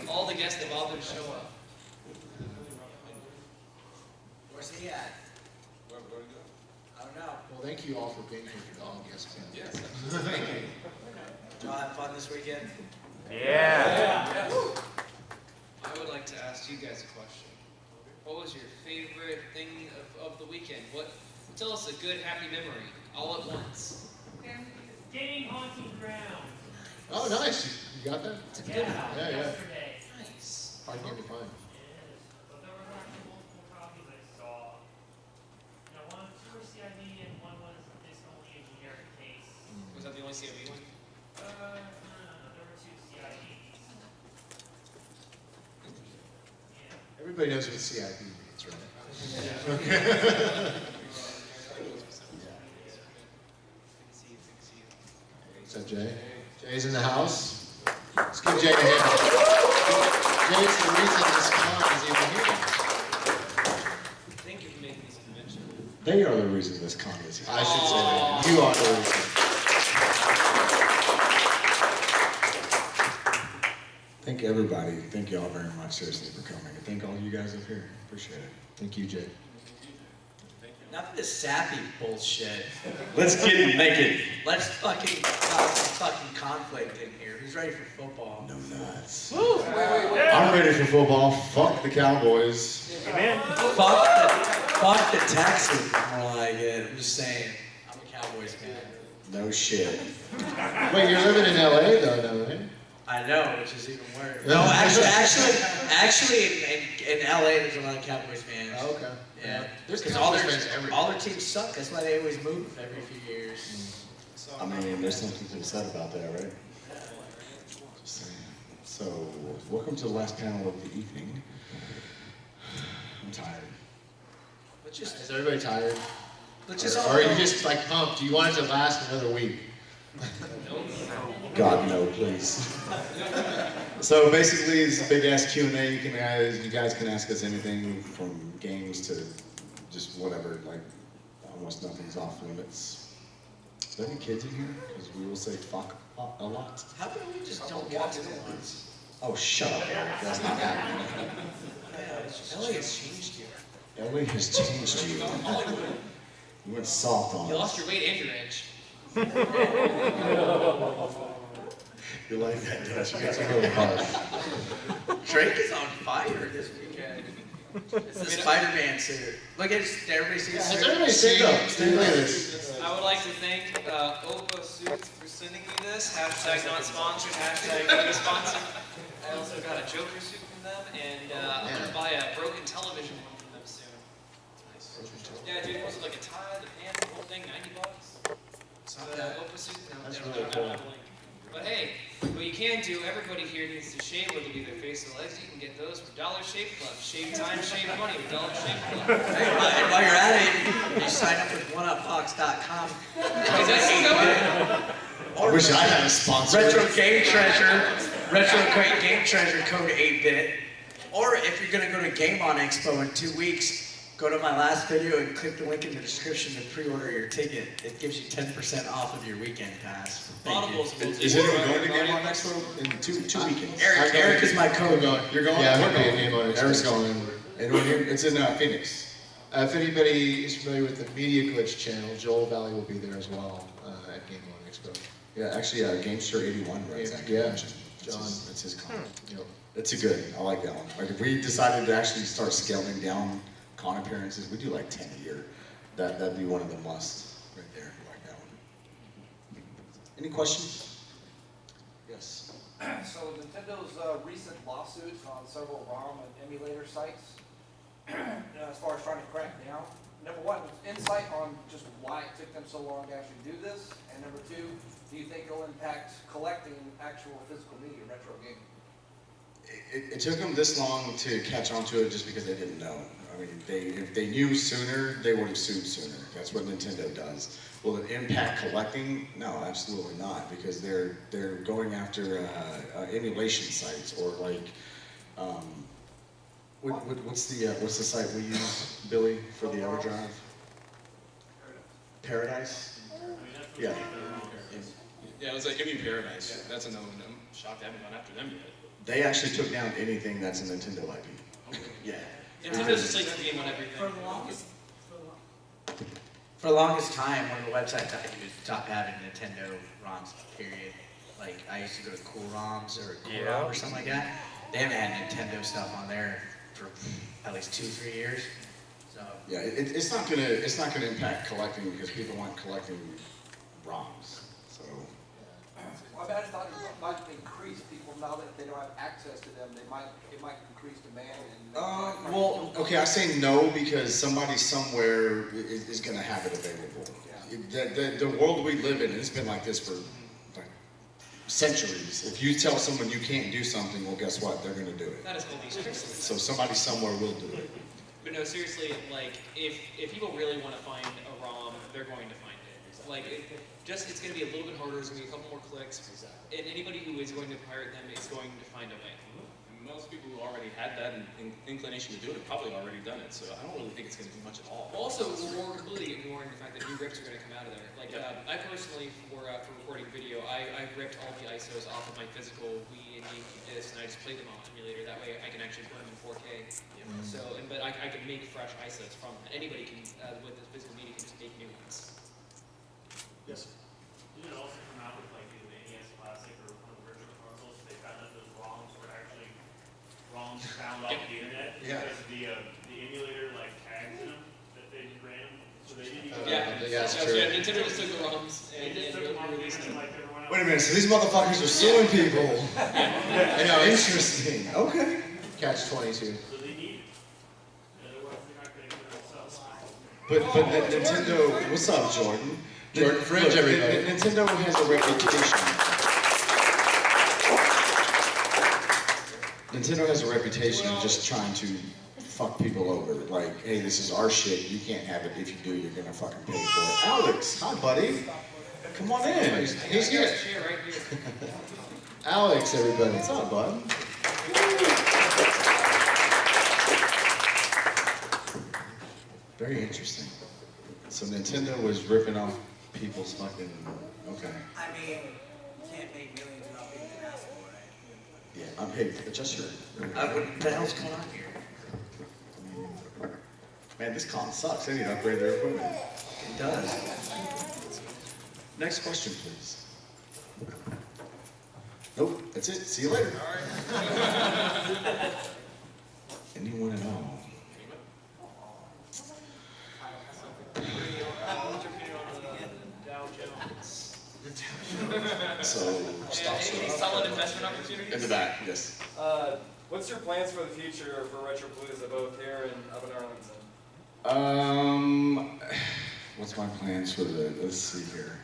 All the guests that bothered to show up. Where's he at? Where to go? I don't know. Well, thank you all for being here for the all guests. Yes. Thank you. Did y'all have fun this weekend? Yeah. I would like to ask you guys a question. What was your favorite thing of the weekend? Tell us a good, happy memory, all at once. Skating haunting ground. Oh, nice. You got that? It's a good one. Yeah, yeah. Yesterday. Nice. Hard game to find. But there were actually multiple copies I saw. One was for CID and one was this only engineering case. Was that the only CME one? No, there were two CIDs. Yeah. Everybody knows what CIP means, right? What's up, Jay? Jay's in the house. Let's give Jay a hand. Jay's the reason this con is even here. Thank you for making this convention. They are the reason this con is here. I should say that. You are the reason. Thank everybody. Thank you all very much, seriously, for coming. And thank all you guys up here. Appreciate it. Thank you, Jay. Enough of this sappy bullshit. Let's get naked. Let's fucking cause some fucking conflict in here. Who's ready for football? No nuts. Woo! I'm ready for football. Fuck the Cowboys. Amen. Fuck the Texans, more like it. I'm just saying. I'm a Cowboys fan. No shit. Wait, you're living in LA though, no, right? I know, which is even worse. No, actually, in LA, there's a lot of Cowboys fans. Oh, okay. Yeah. There's Because Cowboys fans everywhere. all their teams suck. That's why they always move every few years. I mean, there's something to be said about that, right? Just saying. So, welcome to the last panel of the evening. I'm tired. Is everybody tired? Let's just Or all are you just like pumped? Do you want it to last another week? God, no, please. So basically, it's a big ass Q&A. You guys can ask us anything from games to just whatever. Like, almost nothing's off limits. Is there any kids in here? Because we will say fuck a lot. How about we just don't get to the ones? Oh, shut up, Eric. That's not happening. LA has changed you. LA has changed you. You went soft on You us. lost your weight and your edge. You like that, Dash? You got some really harsh. Drake is on fire this weekend. It's the Spider-Man suit. Look at everybody see his Has suit. everybody seen it? Look at this. I would like to thank Opa Suits for sending me this. Hashtag not sponsored, hashtag be sponsored. I also got a Joker suit from them, and I'm going to buy a broken television one from them soon. It's nice. Yeah, dude, it was like a tie, the pants, the whole thing, $90. So the Opa suit, no, That's they really don't cool. have a link. But hey, what you can do, everybody here needs to shave, whether it be their face or legs. You can get those for Dollar Shave Club. Shave time, shave money with Dollar Shave Club. Hey, while you're at it, you sign up with oneupfox.com. Is that still going? I wish I had a sponsor. Retro Game Treasure code 8-bit. Or if you're gonna go to Game On Expo in 2 weeks, go to my last video and click the link in the description to pre-order your ticket. It gives you 10% off of your weekend pass. Thank you. Is anyone going to Game On Expo in two weekends? Eric is my code. You're going? Yeah, We're we're going. going. Game On Expo. Eric's going. And we're here. It's in Phoenix. If anybody is familiar with the Media Glitch channel, Joel Valley will be there as well at Game On Expo. Yeah, actually, Gamester 81 runs that Yeah, convention. John. That's his con. Yep. That's a good. I like that one. Like if we decided to actually start scaling down con appearances, we do like 10 a year. That'd be one of the musts right there. I like that one. Any questions? Yes. So Nintendo's recent lawsuits on several ROM and emulator sites, as far as trying to crack down. Number one, insight on just why it took them so long to actually do this, and number two, do you think it'll impact collecting actual physical media, retro gaming? It took them this long to catch on to it just because they didn't know. I mean, if they knew sooner, they would have sued sooner. That's what Nintendo does. Will it impact collecting? No, absolutely not, because they're going after emulation sites or like, what's the site we use, Billy, for the EverDrive? Paradise? Yeah. Yeah, it was like Emmy Paradise. That's a no. I'm shocked I haven't gone after them yet. They actually took down anything that's a Nintendo IP. Yeah. Nintendo's just like the game on everything. For the longest, For the longest time, one of the websites I used stopped having Nintendo ROMs, period. Like, I used to go to Cool ROMs or Cool ROM or something like that. They haven't had Nintendo stuff on there for at least 2-3 years. So, Yeah, it's not gonna impact collecting because people aren't collecting ROMs. So Well, I just thought it might increase people now that they don't have access to them, it might increase demand and. well, okay, I say no because somebody somewhere is gonna have it available. The world we live in, it's been like this for like centuries. If you tell someone you can't do something, well, guess what? They're gonna do it. That is gonna be strictly. So somebody somewhere will do it. But no, seriously, like, if people really want to find a ROM, they're going to find it. Like, it's going to be a little bit harder, it's going to be a couple more clicks, and anybody who is going to pirate them is going to find a way. Most people who already had that inclination to do it have probably already done it, so I don't really think it's going to do much at all. Also, we're completely ignoring the fact that new rips are going to come out of there. Like, I personally, for recording video, I ripped all the ISOs off of my physical Wii and GameCube discs, and I just played them on emulator. That way I can actually burn them in 4K. So, but I can make fresh ISOs from that. Anybody can, with this physical media, can just make new ones. Yes. Did it also come out with like the NES Classic or one of the virtual consoles? They found out those ROMs were actually ROMs found off the internet Yeah. because the emulator like tags them that they ran. So they didn't even. Yeah, that's so, true. yeah, Nintendo just took the ROMs They and just took them off the released internet them. like everyone else. Wait a minute, so these motherfuckers are suing people. I know, it's Interesting. Okay. catch-22. So they need it. Otherwise they're not going to get it themselves. But Nintendo, what's up, Jordan? Jordan Fringe, Look, everybody. Nintendo has a reputation. Nintendo has a reputation of just trying to fuck people over. Like, hey, this is our shit. You can't have it. If you do, you're gonna fucking pay for it. Alex, hi, buddy. Come on in. He's here. Share right here. Alex, everybody. What's up, bud? Very interesting. So Nintendo was ripping off people's fucking. Okay. I mean, you can't make millions without being an asshole, right? Yeah. Hey, adjust your. what the hell's going on here? Man, this con sucks. They need to upgrade their equipment. It does. Next question, please. Nope, that's it. See you later. Anyone at all? What's your opinion on the Dow Jones? So, stop. Any solid investment opportunities? In the back, yes. What's your plans for the future for Retropalooza, both here and up in Arlington? What's my plans for let's see here.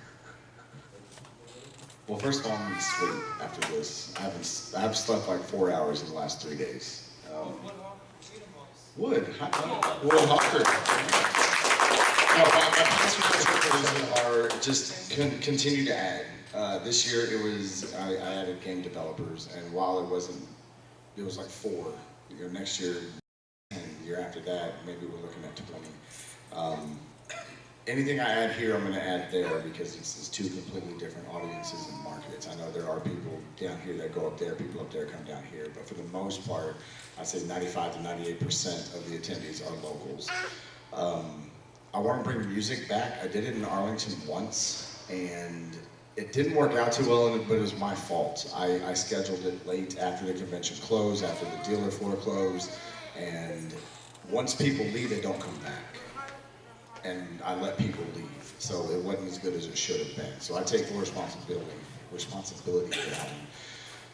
Well, first of all, I'm gonna sleep after this. I've slept like 4 hours in the last 3 days. Wood Hawker. No, my plans for Retropalooza are just continue to add. This year it was, I added game developers, and while it was like 4. Next year, and the year after that, maybe we're looking at 20. Anything I add here, I'm going to add there because it's two completely different audiences and markets. I know there are people down here that go up there, people up there come down here, but for the most part, I'd say 95 to 98% of the attendees are locals. I want to bring music back. I did it in Arlington once, and it didn't work out too well, but it was my fault. I scheduled it late after the convention closed, after the dealer floor closed, and once people leave, they don't come back. And I let people leave, so it wasn't as good as it should have been. So I take full responsibility for that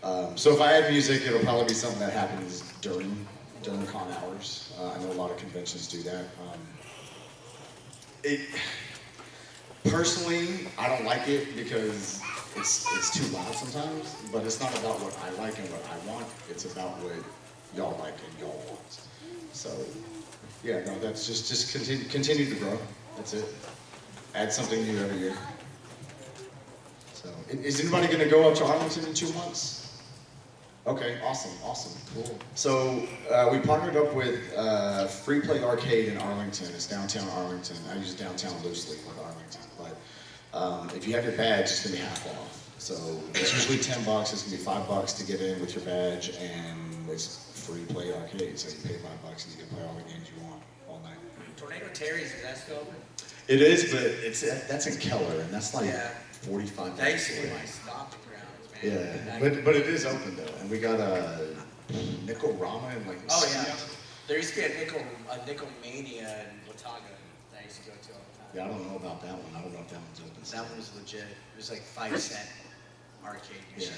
one. So if I add music, it'll probably be something that happens during con hours. I know a lot of conventions do that. Personally, I don't like it because it's too loud sometimes, but it's not about what I like and what I want, it's about what y'all like and y'all want. So, yeah, no, that's just continue to grow, that's it. Add something new every year. So, is anybody gonna go up to Arlington in 2 months? Okay, awesome, cool. So, we partnered up with Free Play Arcade in Arlington. It's downtown Arlington. I use downtown loosely with Arlington, but if you have your badge, it's gonna be half off. So it's usually $10. It's gonna be $5 to get in with your badge, and it's free play arcade. So you pay $5 and you can play all the games you want all night. Tornado Terry's, is that still open? It is, but that's in Keller, and that's like Yeah. 45 That used minutes to be away. my stomping grounds, man. Yeah, but it is open though, and we got a nickel ramen and like. Oh yeah. There used to be a nickel mania in Watauga that I used to go to all the time. Yeah, I don't know about that one. I don't know if that one's open. That one was legit. It was like 5-cent arcade Yeah. machine.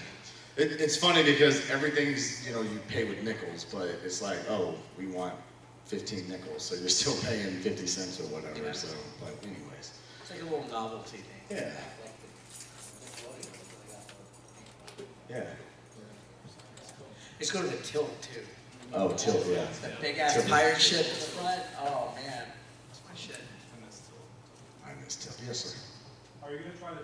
It's funny because everything's, you pay with nickels, but it's like, oh, we want 15 nickels, so you're still paying 50 cents or whatever. Yeah. So, but anyways. It's like a little novelty thing. Yeah. Yeah. Let's go to the tilt too. Oh, tilt, yeah. That big ass Tilt. pirate ship in the front. Oh man, that's my shit. I miss tilt. Yes, sir. Are you gonna try to do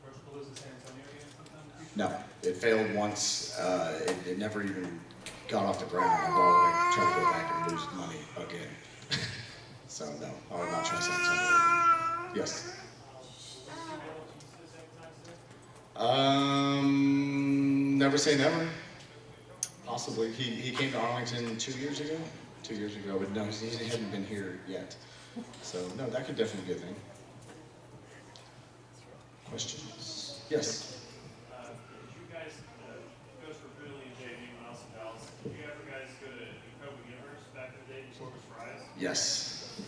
Retropalooza San Antonio again sometime in the future? No, it failed once. It never even got off the ground. I've already tried to go back and lose money again. So no, I will not try San Antonio. Yes. Never say never. Possibly. He came to Arlington 2 years ago. 2 years ago, but no, he hadn't been here yet. So no, that could definitely be a good thing. Questions? Yes. Did you guys, goes for Boodley and JV when I was in Dallas, did you ever guys go to Incredible Universe back in the day before it was Fry's? Yes.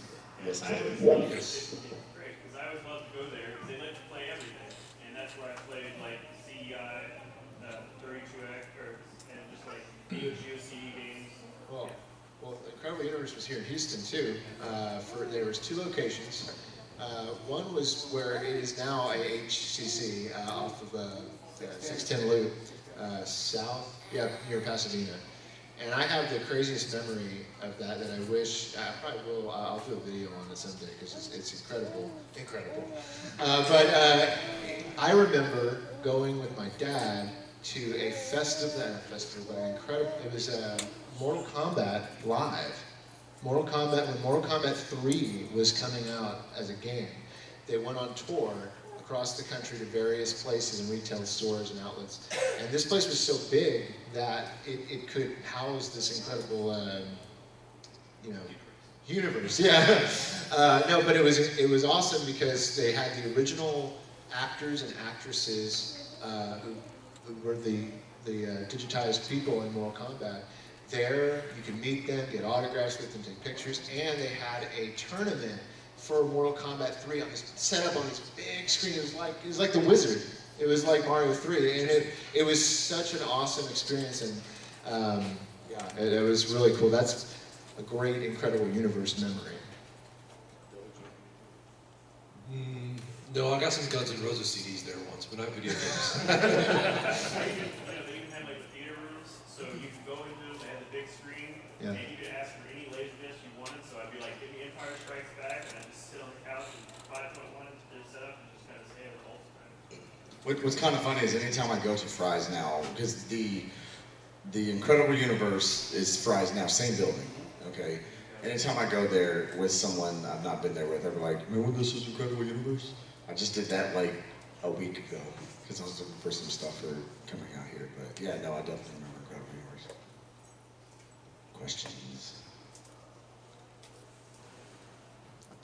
Yes. I always Yes. great, because I always loved to go there, because they let you play everything. And that's where I played like CEI, 32X, and just like GOCE games. Well, Incredible Universe was here in Houston too. There was 2 locations. One was where it is now a HCC off of the 610 Loop, south, near Pasadena. And I have the craziest memory of that I wish, I probably will, I'll do a video on it someday because it's incredible. But I remember going with my dad to a it was Mortal Kombat Live. When Mortal Kombat 3 was coming out as a game, they went on tour across the country to various places and retail stores and outlets. And this place was so big that it could house this incredible, universe. Yeah. No, but it was awesome because they had the original actors and actresses who were the digitized people in Mortal Kombat. There, you could meet them, get autographs with them, take pictures, and they had a tournament for Mortal Kombat 3 set up on this big screen. It was like the Wizard. It was like Mario 3, and it was such an awesome experience, and it was really cool. That's a great, incredible universe memory. No, I got some Guns N' Roses CDs there once, but not video games. They even had like the theater rooms, so you could go into them, they had the big screen, Yeah. and you could ask for any laserdisc you wanted, so I'd be like, give me Empire Strikes Back, and I'd just sit on the couch and 5.1 inch setup and just kind of say it with ultimate. What's kind of funny is anytime I go to Fry's now, because the Incredible Universe is Fry's now, same building, okay? Anytime I go there with someone I've not been there with, they're like, remember this is Incredible Universe? I just did that like a week ago, because I was looking for some stuff for coming out here. But yeah, no, I definitely remember Incredible Universe. Questions?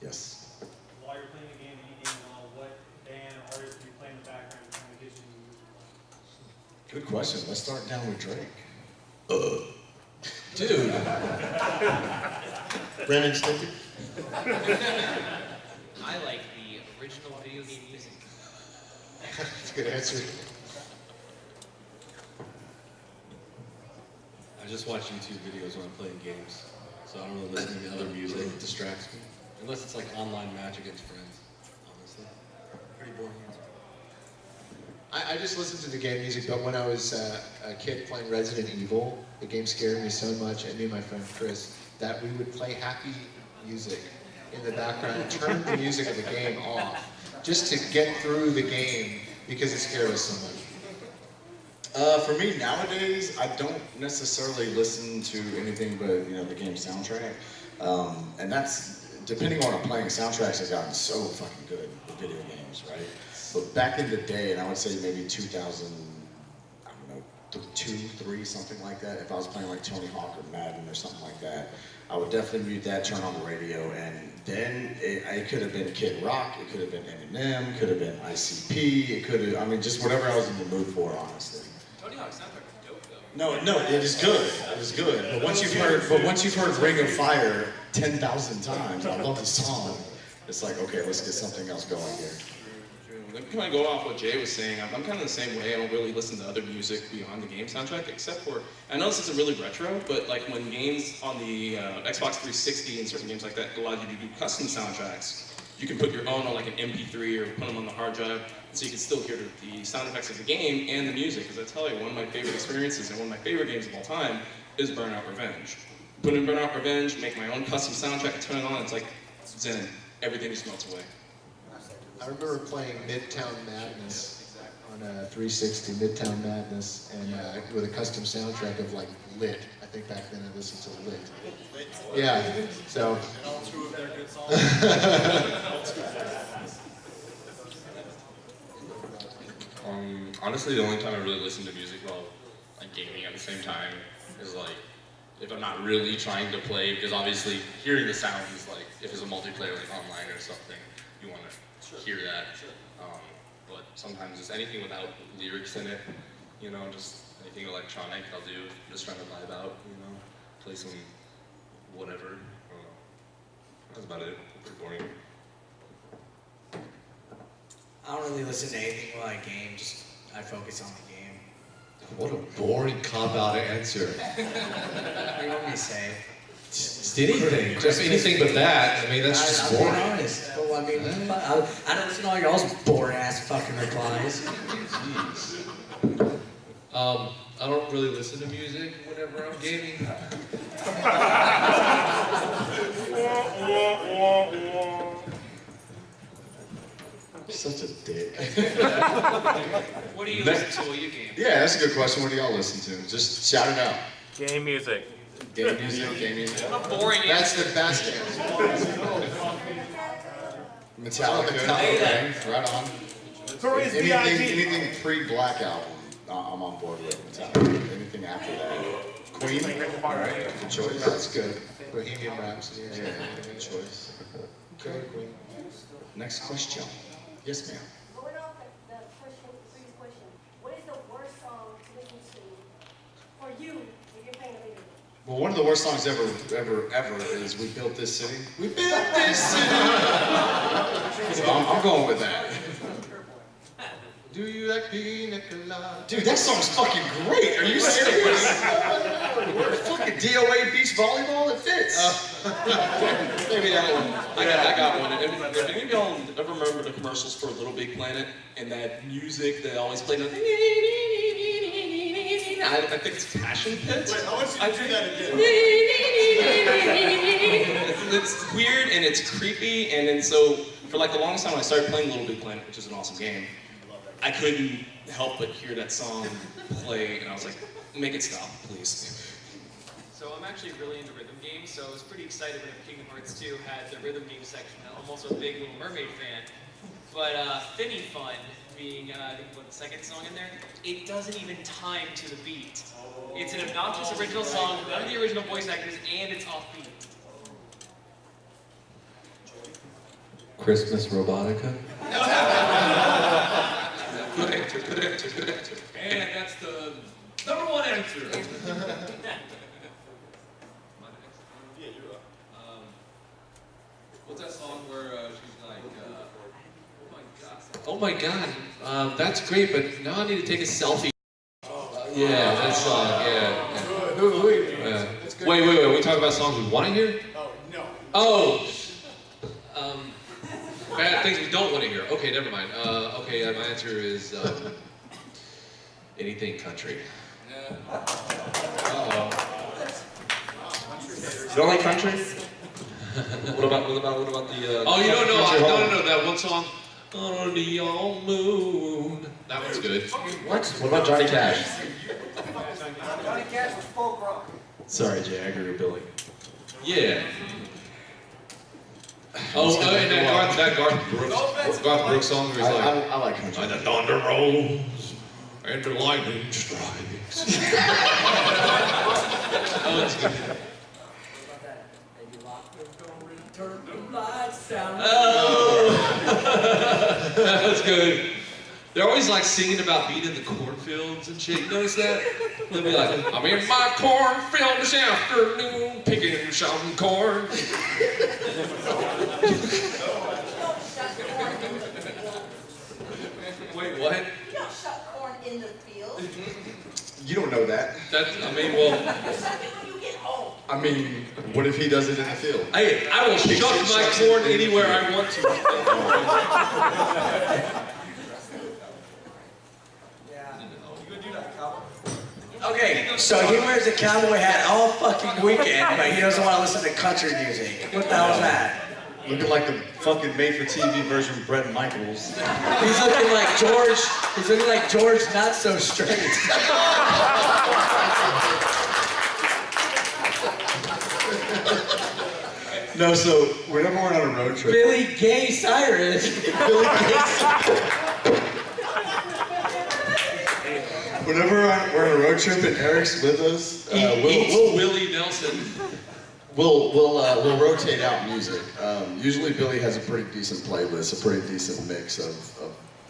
Yes? While you're playing the game, what band or artist do you play in the background to kind of get you? Good question. Let's start down with Drake. Dude. Brandon Stimpy? I like the original video game music. That's a good answer. I just watch YouTube videos when I'm playing games, so I don't really listen to other music. It distracts me. Unless it's like online match against friends, honestly. Pretty boring answer. I just listened to the game music, but when I was a kid playing Resident Evil, the game scared me so much, and me and my friend Chris, that we would play happy music in the background and turn the music of the game off, just to get through the game, because it scared us so much. For me nowadays, I don't necessarily listen to anything but the game soundtrack, and that's depending on what I'm playing. Soundtracks have gotten so fucking good with video games, right? But back in the day, and I would say maybe 2000, I don't know, 2, 3, something like that. If I was playing like Tony Hawk or Madden or something like that, I would definitely mute that, turn on the radio, and then it could have been Kid Rock, it could have been Eminem, could have been ICP, it could have, I mean, just whatever I was in the mood for, honestly. Tony Hawk's soundtrack is dope though. No, it is good. It is good. But once you've heard Ring of Fire 10,000 times, I love the song. It's like, okay, let's get something else going here. Let me kind of go off what Jay was saying. I'm kind of the same way. I don't really listen to other music beyond the game soundtrack, except for, I know this isn't really retro, but like when games on the Xbox 360 and certain games like that allow you to do custom soundtracks, you can put your own on like an MP3 or put them on the hard drive, so you can still hear the sound effects of the game and the music. Because I tell you, one of my favorite experiences and one of my favorite games of all time is Burnout Revenge. Put in Burnout Revenge, make my own custom soundtrack, turn it on, it's like zen. Everything just melts away. I remember playing Midtown Madness on 360, Midtown Madness, and with a custom soundtrack of like Lit. I think back then I listened to Lit. Yeah, so. And all two of their good songs. Honestly, the only time I really listen to music while like gaming at the same time is like if I'm not really trying to play, because obviously hearing the sound is like if it's a multiplayer like online or something, you want to hear that. But sometimes just anything without lyrics in it, you know, just anything electronic I'll do, just trying to vibe out, you know, play some whatever. I don't know. That's about it. Pretty boring. I don't really listen to anything while I game, just I focus on the game. What a boring cop-out answer. What do you want me to say? Just anything. Just anything but that. I mean, that's just I'm boring. being honest. Well, I mean, I don't listen to all y'all's boring-ass fucking replies. Jeez. I don't really listen to music whenever I'm gaming. Such a dick. What do you listen to while you game? Yeah, that's a good question. What do y'all listen to? Just shout it out. Game music. Game music, game music. What a boring That's answer. the best answer. Metallica, okay, right on. Notorious Anything pre-Black Album, I'm on board with Metallica. Anything after that. Queen, alright, good choice. That's good. Bohemian Rhapsody. Yeah, good choice. Okay, Queen. Next question. Yes, ma'am. Going off the question, the previous question, what is the worst song to listen to for you when you're playing a video game? Well, one of the worst songs ever is "We Built This City." We built this city. So I'm going with that. Do you like pina colada? Dude, that song's fucking great. Are you serious? Fucking DOA beach volleyball, it fits. Maybe that one. I got one. If any of y'all ever remember the commercials for Little Big Planet and that music that always played on, I think it's Passion Pit. Wait, I want you to do that again. It's weird and it's creepy, and then so for like the longest time when I started playing Little Big Planet, which is an awesome game, I couldn't help but hear that song play, and I was like, make it stop, please. So I'm actually really into rhythm games, so I was pretty excited when Kingdom Hearts 2 had the rhythm game section. I'm also a big Little Mermaid fan. But Finny Fun being, I think, what, the second song in there, it doesn't even time to the beat. It's an obnoxious original song, none of the original voice actors, and it's offbeat. Christmas Robotica. Good answer, good answer, good answer. And that's the #1 answer. Yeah, you're up. What's that song where she's like, Oh my god, that's great, but now I need to take a selfie. Yeah, that song, yeah. Yeah. Wait, we talk about songs we want to hear? oh, no. Oh! Bad things we don't want to hear. Okay, never mind. Okay, my answer is anything country. Uh-oh. You don't like country? What about the? Oh, you don't know? No, that one song. On a neon moon. That one's good. What? What about Johnny Cash? Johnny Cash was folk rock. Sorry, Jay, I agree with Billy. Yeah. Oh, and that Garth Brooks song where he's like, I like country. and the thunder rolls, and the lightning strikes. Oh, it's good. Oh, that's good. They're always like singing about being in the cornfields and shit. You notice that? They'll be like, I'm in my cornfield this afternoon, picking some corn. Wait, what? You don't shuck corn in the field. You don't know that. I mean, well, You shuck it when you get home. I mean, what if he does it in the field? hey, I will shuck my corn anywhere I want to. Okay, so he wears a cowboy hat all fucking weekend, but he doesn't want to listen to country music. What the hell's that? Looking like the fucking made-for-TV version of Bret Michaels. He's looking like George. He's looking like George, not so straight. No, so whenever we're on a road trip, Billy Gay Cyrus. Billy Gates. Whenever we're on a road trip and Eric's with us, Willie Nelson. we'll rotate out music. Usually Billy has a pretty decent playlist, a pretty decent mix of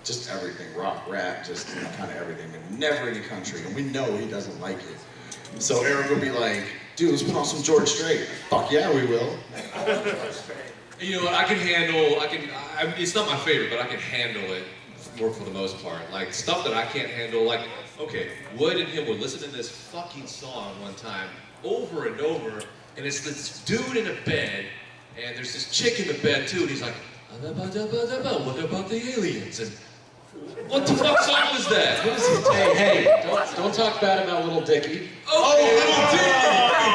just everything, rock, rap, just kind of everything, and never any country. And we know he doesn't like it. So Eric will be like, dude, let's put on some George Strait. Fuck yeah, we will. You know what? I can handle. It's not my favorite, but I can handle it more for the most part. Like stuff that I can't handle. Like, okay, Wood and him were listening to this fucking song one time over and over, and it's this dude in a bed, and there's this chick in the bed too, and he's like, what about the aliens? And what the fuck song was that? What is he? Hey, don't talk bad about Little Dicky. Oh, Little Dicky!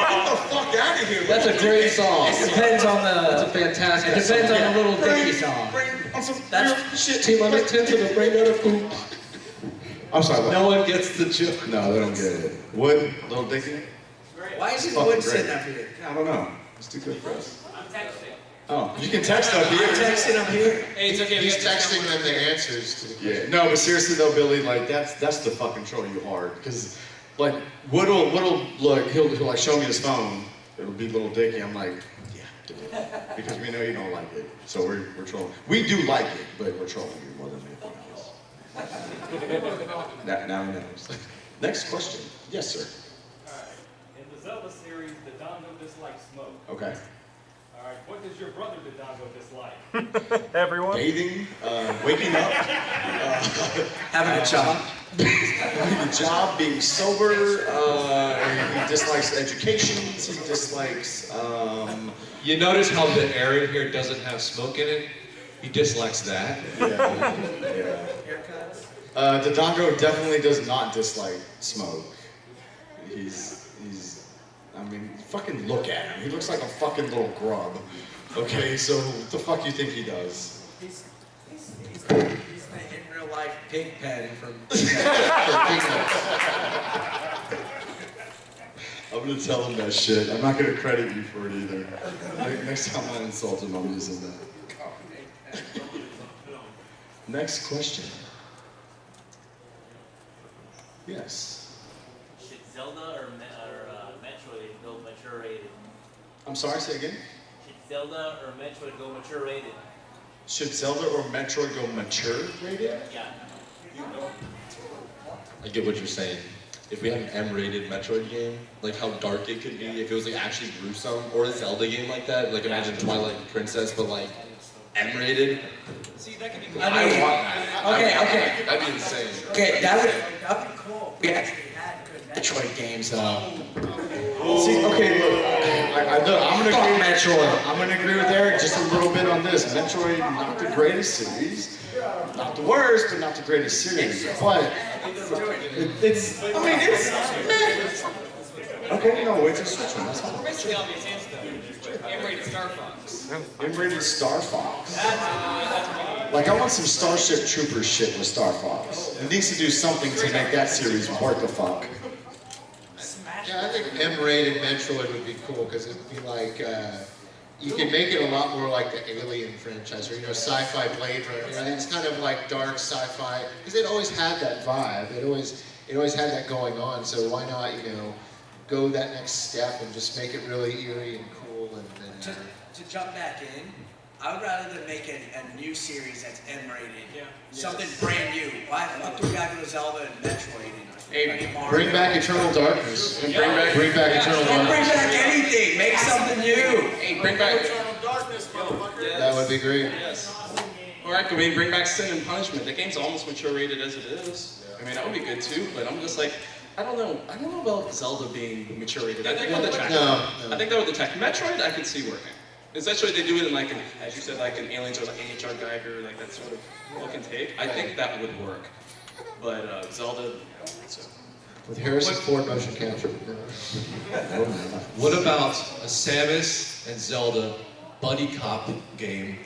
Get the fuck out of here! That's a great song. It depends on the. That's a fantastic. It depends on the Little Dicky song. On some That's shit. Team under 10 to the brain out of poop. I'm sorry, what? No one gets the joke. No, they don't get it. Wood, Little Dicky? Why is Fucking Wood great. sitting up here? I don't know. It's too good for us. I'm texting. Oh, you can text up I'm here. texting up here. Hey, it's okay. He's texting them the answers to the Yeah, no, but seriously though, Billy, like that's the fucking troll you hard, because like Wood'll like he'll like show me his phone. It'll be Little Dicky. I'm like, yeah, do it, because we know you don't like it. So we're trolling. We do like it, but we're trolling you more than anything else. Now he knows. Next question. Yes, sir. Alright. In the Zelda series, Dodongo dislikes smoke. Okay. Alright, what does your brother Dodongo dislike? Bathing, waking up, Having a job. having a job, being sober. He dislikes education. He dislikes. You notice how the area here doesn't have smoke in it? He dislikes that. Yeah. Dodongo definitely does not dislike smoke. I mean, fucking look at him. He looks like a fucking little grub. Okay, so what the fuck you think he does? He's the in real life pig pen from Peanuts. I'm gonna tell him that shit. I'm not gonna credit you for it either. Next time I insult him, I'm using that. Next question. Yes. Should Zelda or Metroid go mature rated? I'm sorry, say again? Should Zelda or Metroid go mature rated? Should Zelda or Metroid go mature rated? Yeah. I get what you're saying. If we have an M-rated Metroid game, like how dark it could be, if it was like actually gruesome, or a Zelda game like that, like imagine Twilight Princess, but like M-rated. See, that could be cool. I mean, okay. That'd be insane. Okay, that'd be cool. We actually had good Metroid games though. See, okay, look, I'm gonna Metroid. I'm gonna agree with Eric just a little bit on this. Metroid, not the greatest series, not the worst, but not the greatest series. But it's okay. No, it's a Switch one. That's fine. Basically, the obvious answer though. M-rated Star Fox. M-rated Star Fox. Like I want some Starship Troopers shit with Star Fox. It needs to do something to make that series worth the fuck. Yeah, I think M-rated Metroid would be cool because it'd be like you can make it a lot more like the Alien franchise, or sci-fi Blade Runner. And it's kind of like dark sci-fi because it always had that vibe. It always had that going on. So why not, go that next step and just make it really eerie and cool and To jump back in, I would rather than make a new series that's M-rated. Yeah. Something brand new. Why the fuck do we gotta go to Zelda and Metroid and Mario? bring back Eternal Darkness. And Bring back Eternal Don't bring Darkness. back anything. Make something new. Hey, bring back. That would be great. Yes. Or I could bring back Sin and Punishment. The game's almost mature rated as it is. I mean, that would be good too. But I'm just like, I don't know about Zelda being mature rated. I think with the tech. No. I think that with the tech. Metroid, I could see working. Especially they do it in like an, as you said, like an Aliens or like H.R. Geiger, like that sort of look and take. I think that would work. But Zelda, I don't think so. With Harrison Ford motion capture. What about a Samus and Zelda buddy cop game,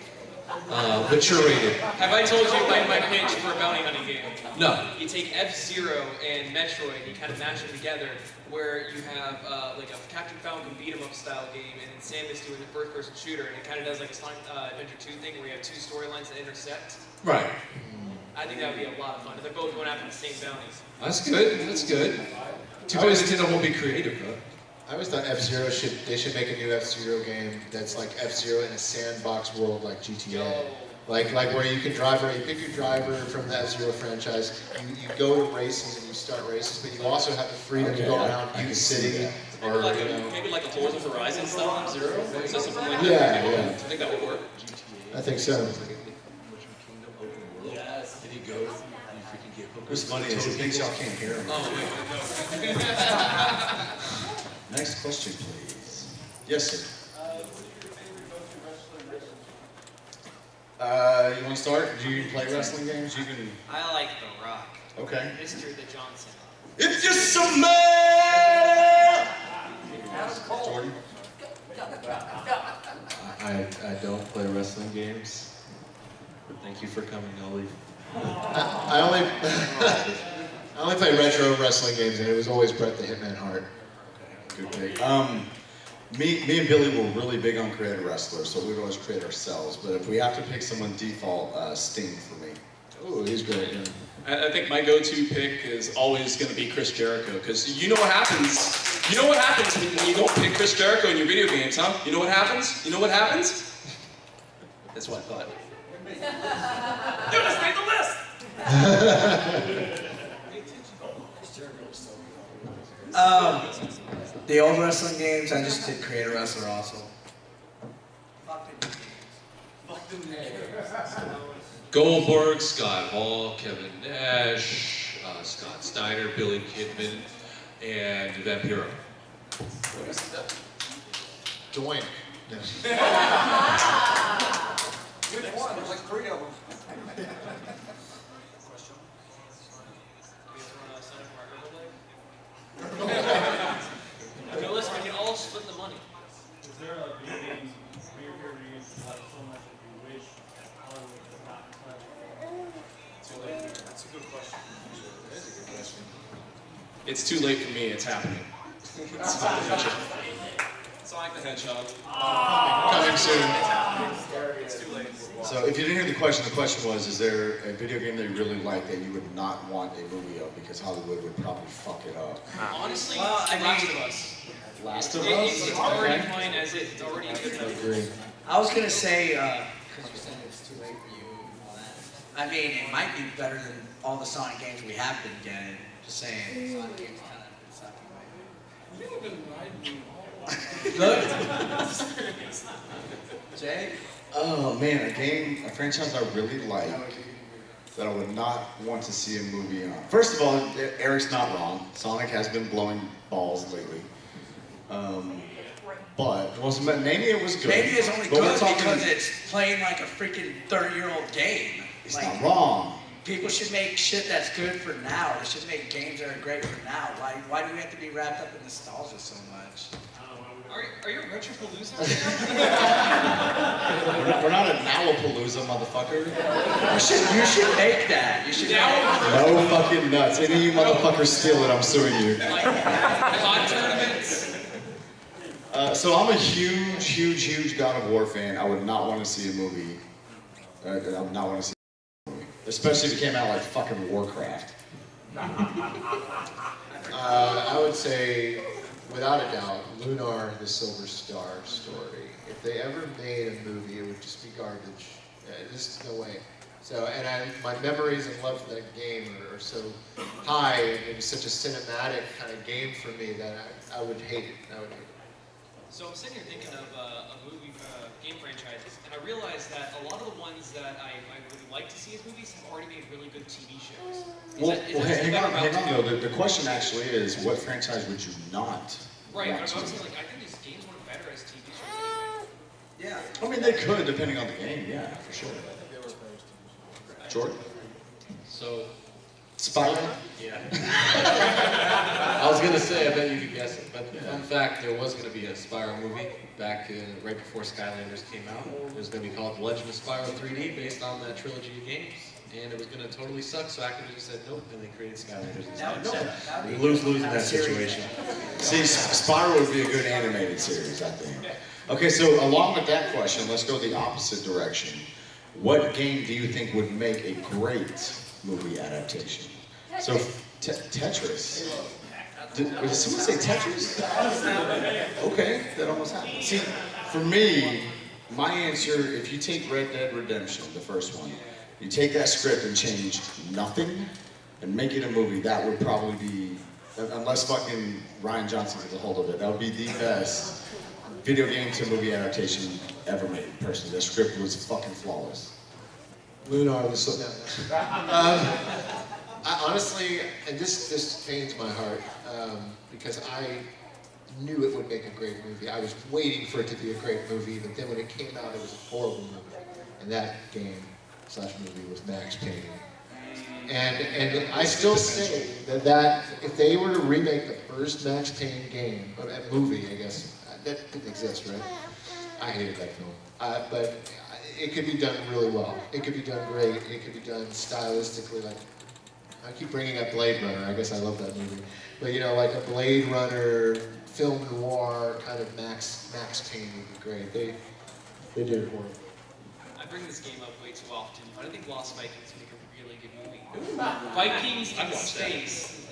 mature rated? Have I told you my pitch for a bounty hunting game? No. You take F-Zero and Metroid, and you kind of mash them together, where you have like a Captain Falcon beat-em-up style game, and then Samus doing the first-person shooter, and it kind of does like a Sonic Adventure 2 thing, where you have two storylines that intersect. Right. I think that would be a lot of fun. They're both going after the same bounties. That's good. That's good. Too bad Nintendo won't be creative, though. I always thought F-Zero should make a new F-Zero game that's like F-Zero in a sandbox world like GTA. Like where you can drive, you pick your driver from the F-Zero franchise, you go to races and you start races, but you also have the freedom to go around Butte City or, Maybe like a Forza Horizon style F-Zero? Or is that something like that? Yeah. I think that would work. I think so. What's funny is he thinks y'all can't hear him. Oh, wait. Next question, please. Yes, sir. You want to start? Do you play wrestling games? You can. I like The Rock. Okay. Mr. The Johnson. It's just a man. Jordan. I don't play wrestling games. Thank you for coming, I'll leave. I only play retro wrestling games, and it was always Bret the Hitman Hart. Good pick. Me and Billy were really big on creator wrestlers, so we'd always create ourselves. But if we have to pick someone default, Sting for me. Oh, he's great. Yeah. I think my go-to pick is always going to be Chris Jericho, because you know what happens. You know what happens when you don't pick Chris Jericho in your video games, huh? You know what happens? You know what happens? That's what I thought. You just made the list! The old wrestling games, I just did Creator Wrestler also. Goldberg, Scott Hall, Kevin Nash, Scott Steiner, Billy Kidman, and Vampiro. Doink. Which one? There's like 3 of them. No, listen, we can all split the money. Is there a video game where your favorite games you like so much that you wish Hollywood was not playing? That's a good question. That's a good question. It's too late for me, it's happening. Sonic the Hedgehog. Coming soon. It's too late. So if you didn't hear the question was, is there a video game that you really like that you would not want a movie of because Hollywood would probably fuck it up? Honestly, Well, The I mean- Last of Us. Last of It's Us? already Okay. fine as it. It's already a good I enough. agree. I was gonna say, because you said it's too late for you and all that. I mean, it might be better than all the Sonic games we have been getting. Just saying, Sonic games kind of sucking right now. Good. Jay? Oh man, a franchise I really like that I would not want to see a movie on. First of all, Eric's not wrong. Sonic has been blowing balls lately. But Mania was good. Maybe it's only But we're good talking- because it's playing like a freaking 30-year-old game. It's Like, not wrong. people should make shit that's good for now. They should make games that are great for now. Why do we have to be wrapped up in nostalgia so much? Are you a Retropalooza? We're not a Nowapalooza, motherfucker. You should make that. You should make No fucking nuts. Any of you motherfuckers steal it, I'm suing you. Like, COD tournaments? So I'm a huge God of War fan. I would not want to see a movie. I would not want to see a movie. Especially if it came out like fucking Warcraft. I would say, without a doubt, Lunar, the Silver Star story. If they ever made a movie, it would just be garbage. There's no way. So, and my memories and love for that game are so high, and it was such a cinematic kind of game for me that I would hate it. I would hate it. So I'm sitting here thinking of a movie, game franchises, and I realized that a lot of the ones that I really like to see as movies have already made really good TV shows. Hang on. The question actually is, what franchise would you not? Right, want but I'm to saying, like, I think these games work better as TV shows anyway. Yeah. I mean, they could, depending on the game, yeah, for sure. Jordan? So, Spider-Man? Yeah. I was gonna say, I bet you could guess it, but fun fact, there was gonna be a Spyro movie back right before Skylanders came out. It was gonna be called The Legend of Spyro 3D, based on that trilogy of games, and it was gonna totally suck, so Activision said nope, and they created Skylanders instead. So, lose in that situation. See, Spyro would be a good animated series, I think. Okay, so along with that question, let's go the opposite direction. What game do you think would make a great movie adaptation? So, Tetris. Did someone say Tetris? Okay, that almost happened. See, for me, my answer, if you take Red Dead Redemption, the first one, you take that script and change nothing and make it a movie, that would probably be, unless fucking Ryan Johnson gets a hold of it, that would be the best video game to movie adaptation ever made, personally. That script was fucking flawless. Lunar, the Silver I honestly, and this pains my heart, because I knew it would make a great movie. I was waiting for it to be a great movie, but then when it came out, it was a horrible movie. And that game/movie was Max Payne. And I still say that if they were to remake the first Max Payne game, or movie, I guess, that didn't exist, right? I hated that film. But it could be done really well. It could be done great. It could be done stylistically. Like, I keep bringing up Blade Runner. I guess I love that movie. But you know, like a Blade Runner, film noir kind of Max Payne would be great. They did it for it. I bring this game up way too often, but I think Lost Vikings make a really good movie. Vikings in space.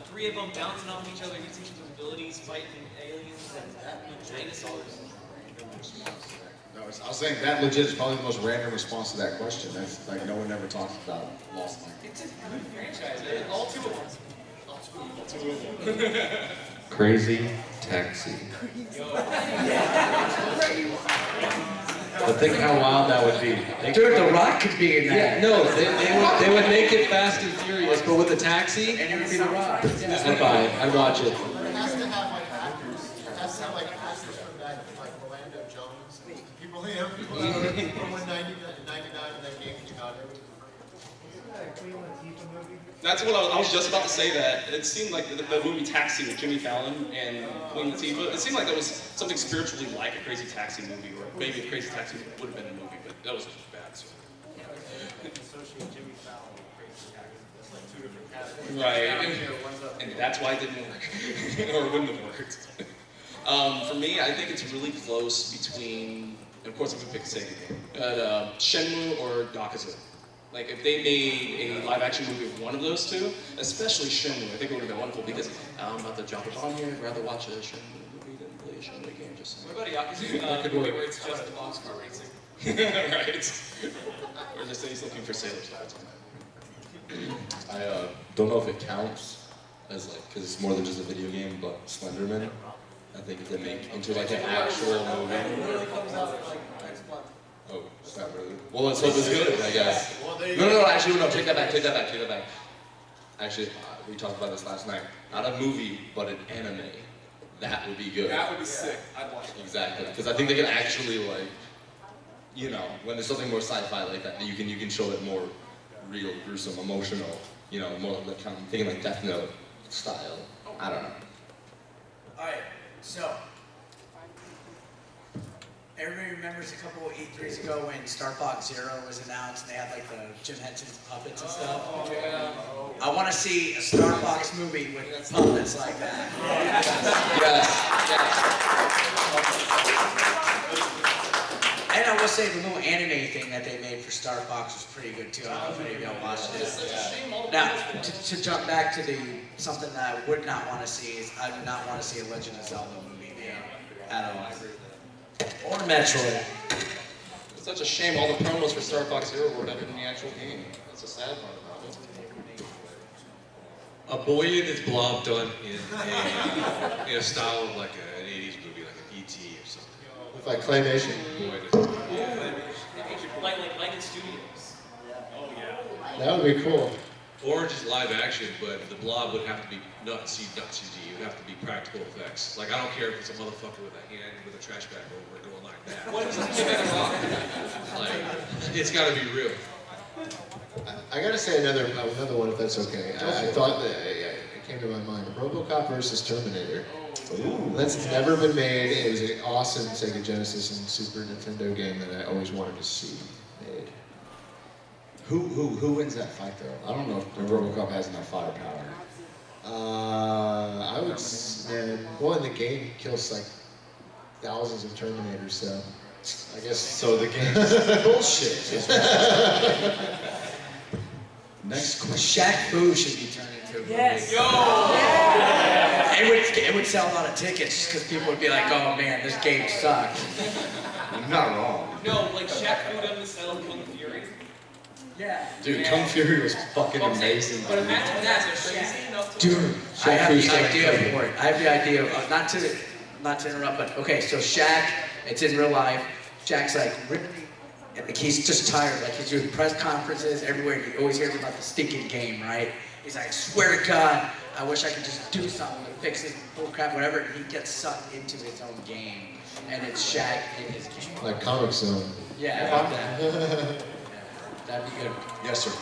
3 of them bouncing off each other, using each other's abilities, fighting aliens and dinosaurs. No, I was saying that legit is probably the most random response to that question. That's like no one ever talks about Lost Vikings. It's a good franchise. All 2 of them. Crazy Taxi. But think how wild that would be. Dude, The Rock could be in that. Yeah, no, they would make it Fast and Furious, but with the taxi, And it would be The Rock. I'd buy it. I'd watch it. It has to have like actors. It has to have like actors from that, like Orlando Jones. People, you know, people that were from 99 when that game came out. That's what I was just about to say. That it seemed like the movie Taxi with Jimmy Fallon and Queen Latifah. It seemed like that was something spiritually like a Crazy Taxi movie, or maybe a Crazy Taxi would have been a movie, but that was just bad. So. Right, and that's why it didn't work, or wouldn't have worked. For me, I think it's really close between, of course, I'm gonna pick a Sega game, but Shenmue or Yakuza. Like, if they made a live-action movie of one of those two, especially Shenmue, I think it would have been wonderful, because I'm about to jump on here, I'd rather watch a Shenmue movie than play a Shenmue game, just saying. What about a Yakuza movie where it's just boxcar racing? Right. Or just he's looking for sailors all the time. I don't know if it counts as like, because it's more than just a video game, but Slenderman. I think if they make into like an actual movie. Oh, it's not really. Well, let's hope it's good, I guess. No, actually, no, take that back. Actually, we talked about this last night. Not a movie, but an anime. That would be good. That would be sick. I'd watch it. Exactly, because I think they can actually like, you know, when there's something more sci-fi like that, you can show it more real, gruesome, emotional. You know, more like kind of thinking like Death Note style. I don't know. Alright, so Everybody remembers a couple of E3s ago when Star Fox Zero was announced and they had like the Jim Henson's puppets and stuff. Oh, yeah. I want to see a Star Fox movie with puppets like that. Yes. And I will say the little anime thing that they made for Star Fox was pretty good too. I don't know if any of y'all watched it. Now, to jump back to something that I would not want to see is I do not want to see a Legend of Zelda movie made at all. Or Metroid. It's such a shame all the promos for Star Fox Zero were better than the actual game. That's a sad part about it. A boy in his blob done in a style of like an 80s movie, like an E.T. or something. With like claymation. Like in studios. Oh, yeah. That would be cool. Or just live action, but the blob would have to be not CG. It would have to be practical effects. Like I don't care if it's a motherfucker with a hand with a trash bag over it going like that. What is this? Like, it's got to be real. I gotta say another one if that's okay. I thought that it came to my mind. RoboCop versus Terminator. Ooh. That's never been made. It was an awesome Sega Genesis and Super Nintendo game that I always wanted to see made. Who wins that fight though? I don't know if the RoboCop has enough firepower. I would, man. Well, in the game, he kills like thousands of Terminators, so I guess. So the game's bullshit. Next question. Shaq Fu should be turned into a movie. Yes. Yo! It would sell a lot of tickets because people would be like, oh man, this game sucked. You're not wrong. No, like Shaq Fu done the style of Kung Fury. Yeah. Dude, Kung Fury was fucking amazing. But imagine that, they're crazy enough to... Dude, I have the idea for it. I have the idea of, not to interrupt, but okay, so Shaq, it's in real life. Shaq's like, really? And like, he's just tired. Like he's doing press conferences everywhere. He always hears about the stinking game, right? He's like, I swear to God, I wish I could just do something to fix this bullcrap, whatever. And he gets sucked into his own game. And it's Shaq in his game. Like Comic Zone. Yeah, I love that. That'd be good. Yes, sir.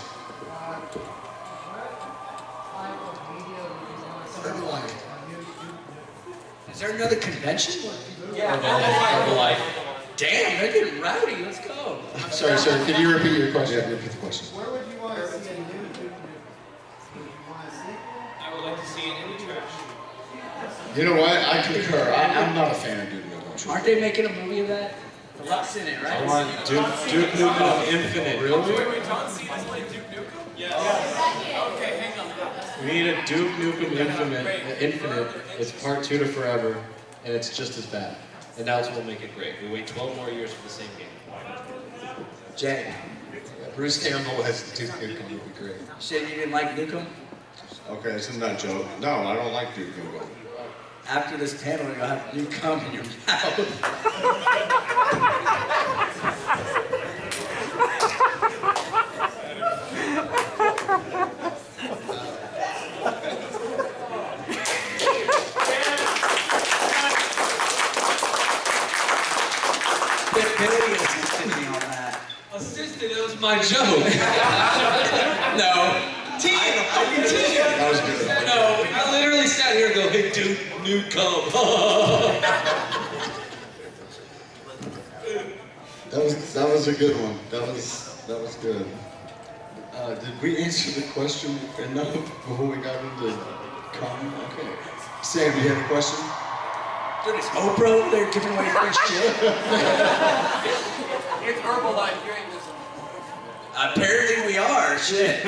Is there another convention? Yeah. Herbalife. Damn, they're getting rowdy. Let's go. I'm sorry, sir. Can you repeat your question? Yeah, repeat the question. Where would you want to see a new Duke Nukem? Would you want to see it? I would like to see it in the trash. You know what? I concur. I'm not a fan of Duke Nukem. Aren't they making a movie of that? The Rock's in it, right? I want Duke Nukem Infinite. Wait, John Cena's playing Duke Nukem? Yes. Okay, hang on. We need a Duke Nukem Infinite. It's part 2 to Forever, and it's just as bad. And that's what will make it great. We wait 12 more years for the same game. Jay, Bruce Campbell as Duke Nukem would be great. shit, you didn't like Nukem? Okay, this is not a joke. No, I don't like Duke Nukem. After this panel, you'll have Nukem in your mouth. Billy assisted me on that. Assisted, it was my joke. No. Team, fucking team. That was good. No, I literally sat here and go, hey, dude, new cum. That was a good one. That was good. Did we answer the question enough before we got into cum? Okay. Sam, you had a question? Dude, is Oprah over there giving away free shit? It's Herbalife, you ain't listening. Apparently we are, shit.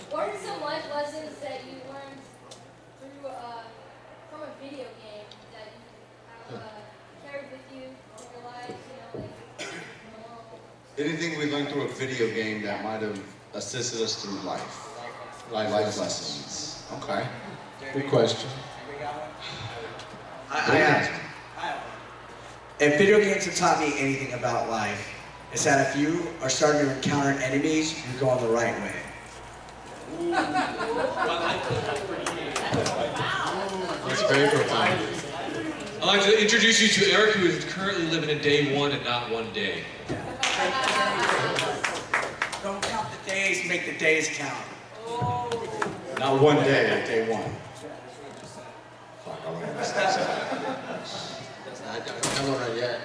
What are some life lessons that you learned through from a video game that you have carried with you in your lives? You know, like Anything we learned through a video game that might have assisted us through life? Life lessons. Okay. Good question. I have. If video games have taught me anything about life, it's that if you are starting to encounter enemies, you're going the right way. It's very profound. I'd like to introduce you to Eric, who is currently living in day 1 and not 1 day. Don't count the days, make the days count. Not one day, like day one. Fuck, I wouldn't have said that. I don't know yet.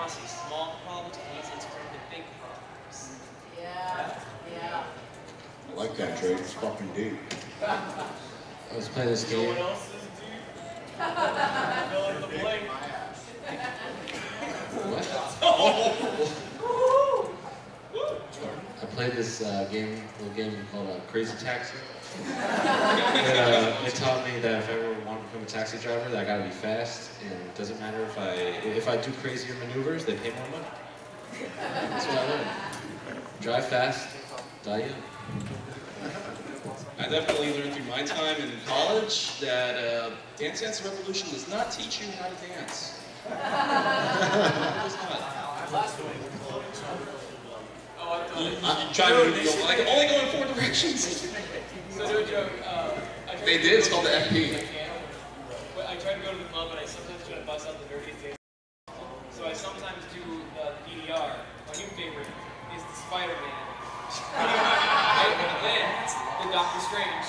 see small problems, he's into the big problems. Yeah, yeah. I like that, Drake. It's fucking deep. I was playing this game. else is deep? Fill in the blank. I played this little game called Crazy Taxi. It taught me that if I ever want to become a taxi driver, that I gotta be fast, and it doesn't matter if I do crazier maneuvers, they pay more money. That's what I learned. Drive fast, die young. I definitely learned through my time in college that Dance Dance Revolution does not teach you how to dance. It does not. You try to like only go in 4 directions. So do a joke. They did. It's called the FP. But I try to go to the club and I sometimes try to bust out the dirtiest dance. So I sometimes do the DDR. My new favorite is the Spider-Man. And then it's the Doctor Strange.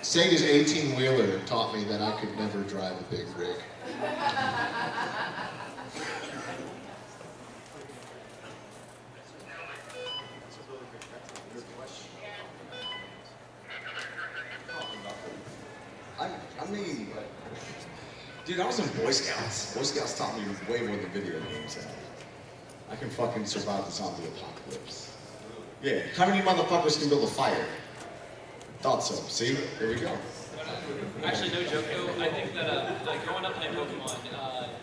Sega's 18-wheeler taught me that I could never drive a big rig. I mean, dude, I was in Boy Scouts. Boy Scouts taught me way more than video games have. I can fucking survive the zombie apocalypse. Yeah, how many motherfuckers can build a fire? Thought so. See? There we go. Actually, no joke though. I think that like growing up playing Pokemon,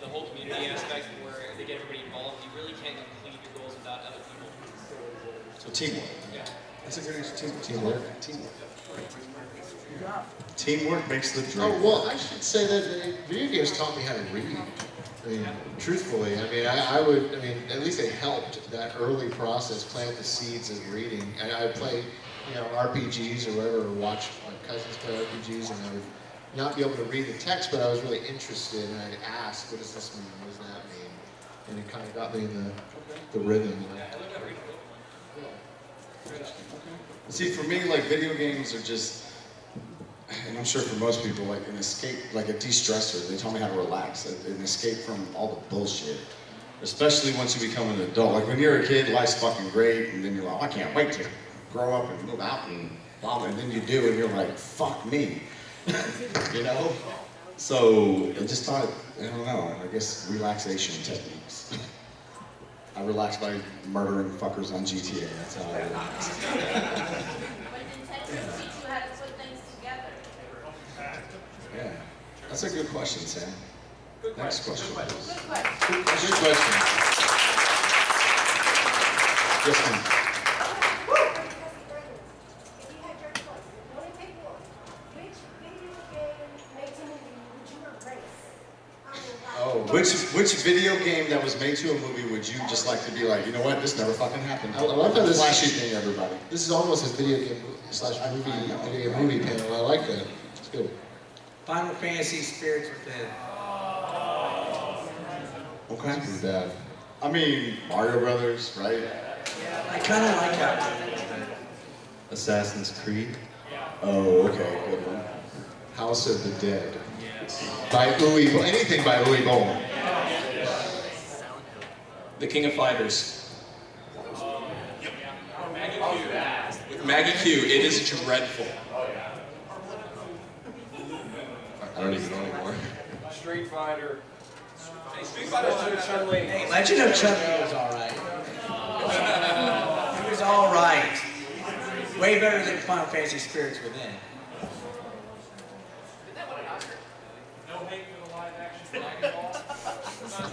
the whole community aspect where they get everybody involved, you really can't complete your goals without other people. So teamwork. Yeah. That's a good answer. Teamwork. Teamwork makes the dream. Oh, well, I should say that video games taught me how to read. I mean, truthfully, I mean, at least they helped that early process, plant the seeds of reading. I played, RPGs or whatever, or watched my cousins play RPGs, and I would not be able to read the text, but I was really interested, and I'd ask, what does this mean? What does that mean? And it kind of got me in the rhythm. See, for me, like, video games are just, and I'm sure for most people, like an escape, like a de-stressor. They tell me how to relax, an escape from all the bullshit. Especially once you become an adult. Like when you're a kid, life's fucking great, and then you're like, I can't wait to grow up and move out and blah, blah, and then you do, and you're like, fuck me. You know? So, it just taught, I don't know, I guess relaxation techniques. I relax by murdering fuckers on GTA, that's how I relax. But did Tetris teach you how to put things together? Yeah, that's a good question, Sam. Next question. Good question. Good question. Yes, ma'am. Oh, which video game that was made to a movie would you just like to be like, you know what, this never fucking happened? I love how this flashy thing, everybody. This is almost a video game / video game movie panel. I like that. It's good. Final Fantasy Spirits Within. Okay. Pretty bad. I mean, Mario Brothers, right? I kind of like that. Assassin's Creed. Oh, okay, good one. House of the Dead. By Uwe, anything by Uwe Boll. The King of Fighters. With Maggie Q, it is dreadful. I don't even know anymore. Street Fighter. Street Hey, Legend of Chun-Li was alright. It was alright. Way better than Final Fantasy Spirits Within.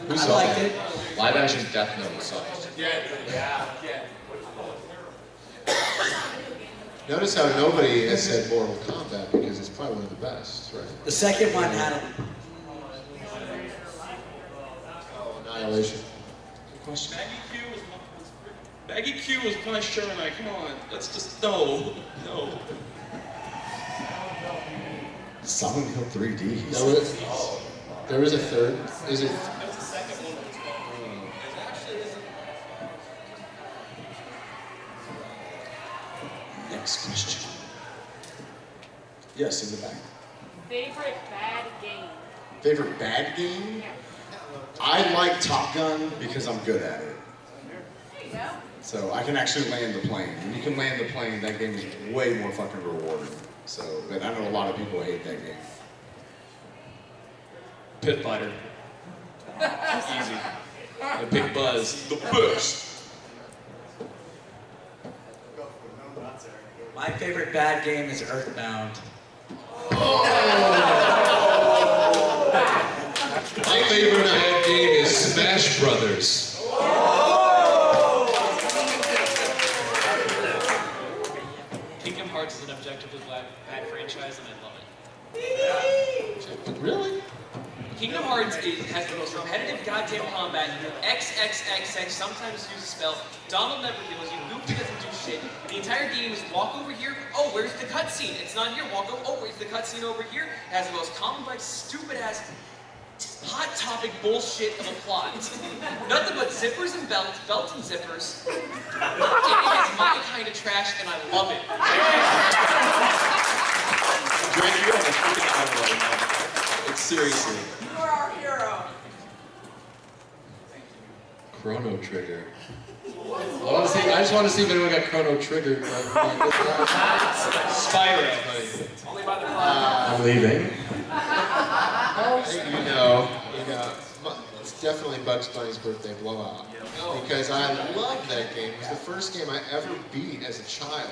Who I saw liked that? it. Live action Death Note sucks. Yeah. Notice how nobody has said Mortal Kombat because it's probably one of the best, right? The second one had a... Annihilation. Maggie Q was punished Sure and I. Come on, let's just no. Silent Hill 3D. There was a third. Is it? That's the second one was called. It actually isn't. Next question. Yes, in the back. Favorite bad game? Favorite bad game? I like Top Gun because I'm good at it. There you go. So I can actually land the plane. When you can land the plane, that game is way more fucking rewarding. So, but I know a lot of people hate that game. Pit Fighter. Easy. The Big Buzz. The best. My favorite bad game is Earthbound. My favorite bad game is Smash Brothers. Kingdom Hearts is an objectively bad franchise, and I love it. Really? Kingdom Hearts has the most repetitive goddamn combat. XXXX, sometimes use a spell. Donald never heals you. Goofy doesn't do shit. The entire game is walk over here. Oh, where's the cutscene? It's not here. Walk over. Oh, where's the cutscene over here? It has the most complex, stupid ass, hot topic bullshit of a plot. Nothing but zippers and belts and zippers. It is my kind of trash, and I love it. Drake, you have a freaking outline, man. Like, seriously. You are our hero. Chrono Trigger. I just want to see if anyone got Chrono Triggered. Spyro, buddy. Only by the I'm leaving. You know, it's definitely Bugs Bunny's Birthday Blowout. Because I love that game. It was the first game I ever beat as a child.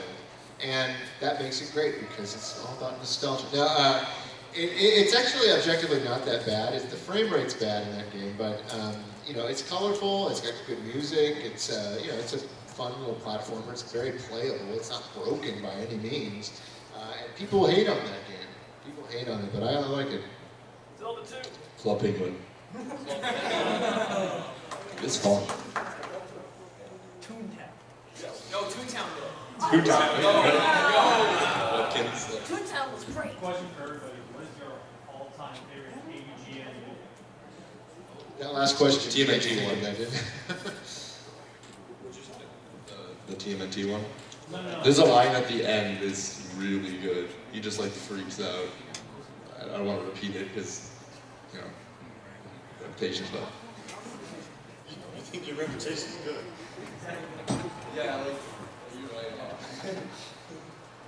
And that makes it great because it's all about nostalgia. Now, it's actually objectively not that bad. The frame rate's bad in that game, but you know, it's colorful. It's got good music. It's you know, it's a fun little platformer. It's very playable. It's not broken by any means. And people hate on that game. People hate on it, but I like it. Zelda 2. Club Penguin. It's fun. Yo, Toontown. Toontown. Yo. Toontown was great. Question for everybody, what is your all-time favorite AVGN movie? That last question. TMNT one. That didn't. The TMNT one. No. There's a line at the end that's really good. He just like freaks out. I don't want to repeat it because, you know, reputation stuff. You think your reputation's good? Yeah, like, you're right.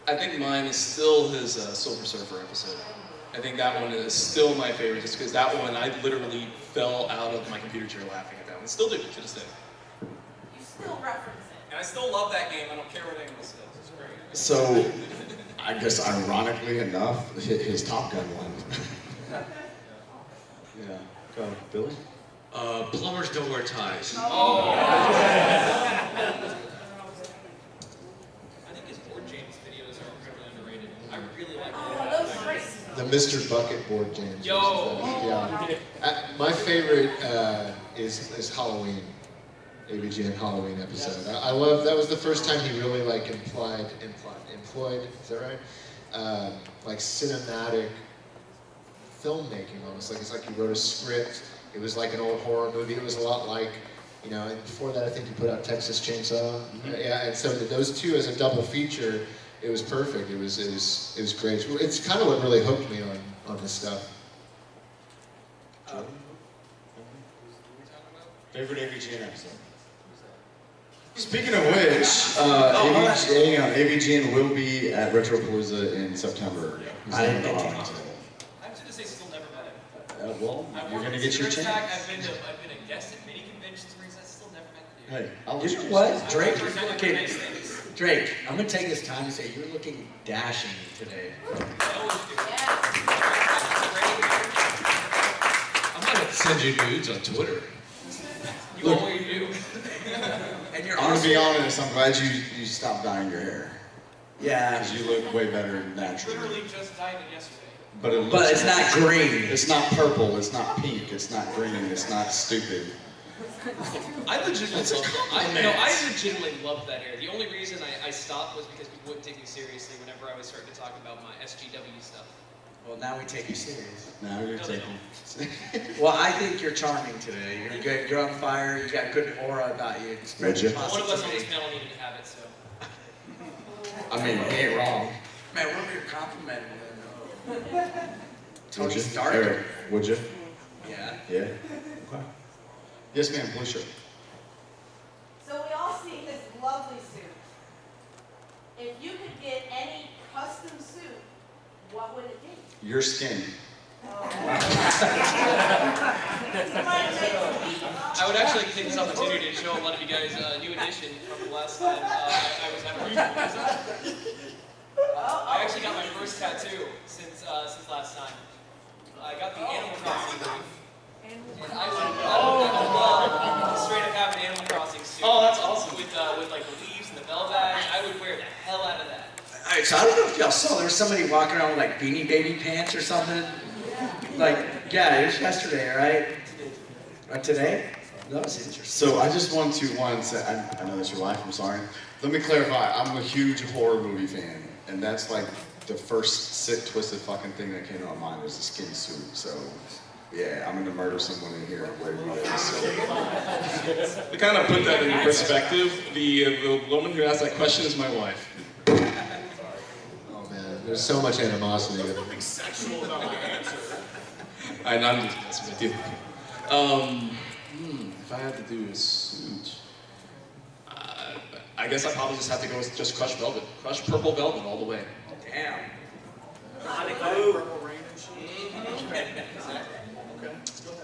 I think mine is still his Silver Surfer episode. I think that one is still my favorite just because that one I literally fell out of my computer chair laughing at that one. Still do to this day. You still reference it. And I still love that game. I don't care what anyone says. It's great. So, I guess ironically enough, his Top Gun one. Yeah. Go, Billy? Plumbers don't wear ties. Oh. I think his Board James videos are incredibly underrated. I really like Oh, those are great. The Mr. Bucket board games. Yo. Yeah. My favorite is Halloween. AVGN Halloween episode. I love, that was the first time he really like employed, is that right? Like cinematic filmmaking almost. Like it's like he wrote a script. It was like an old horror movie. It was a lot like, you know, and before that I think he put out Texas Chainsaw. Yeah, and so those two as a double feature, it was perfect. It was great. It's kind of what really hooked me on this stuff. Favorite AVGN episode? Speaking of which, AVGN will be at Retropalooza in September. I didn't get to I was gonna say still never met him. Well, I've you're worked gonna with get your Cigarette chance. Stack. I've been a guest at many conventions where he's still never met the dude. Hey, I'll You let know what, I've Drake? heard You're nothing but looking. nice things. Drake, I'm gonna take this time to say you're looking dashing today. I always do. I'm gonna send you nudes on Twitter. You always do. And you're I'm gonna also, be honest, I'm glad you stopped dyeing your hair. yeah, Because you look way better naturally. Literally just dyed it yesterday. But it looks but it's not green. It's not purple, it's not pink, it's not green, it's not stupid. I legitimately That's a love compliment. I legitimately loved that era. The only reason I stopped was because people wouldn't take me seriously whenever I was starting to talk about my SGW stuff. Well, now we take you serious. Now you're taking. Well, I think you're charming today. You're good. You're on fire. You got good aura about you. Spread Would you? your One of us on positivity. this panel needed to have it, so. I mean, he ain't wrong. Man, what were you complimenting him? Tony Would you? Stark. Eric, would you? Yeah. Yeah. Okay. Yes, ma'am. Blue shirt. So we all see this lovely suit. If you could get any custom suit, what would it be? Your skin. I would actually take this opportunity to show a lot of you guys a new edition from the last time I was at Retropalooza. I actually got my first tattoo since last time. I got the Animal Crossing one. And I would love straight up have an Animal Crossing suit. Oh, that's awesome. With like the leaves and the bell badge. I would wear the hell out of that. Alright, so I don't know if y'all saw, there was somebody walking around with like Beanie Baby pants or something. Like, yeah, it was yesterday, right? Or today? That was interesting. So I just want to say, I know that's your wife, I'm sorry. Let me clarify, I'm a huge horror movie fan, and that's like the first sick, twisted fucking thing that came to my mind was the skin suit. So, yeah, I'm gonna murder someone in here where you live. So. To kind of put that in perspective, the woman who asked that question is my wife. Oh man, there's so much animosity. Nothing sexual about the answer. I'm just messing with you. If I had to do a suit, I guess I'd probably just have to go with just crushed velvet. Crushed purple velvet all the way. Damn. Purple Rain and shit. Okay, let's go ahead.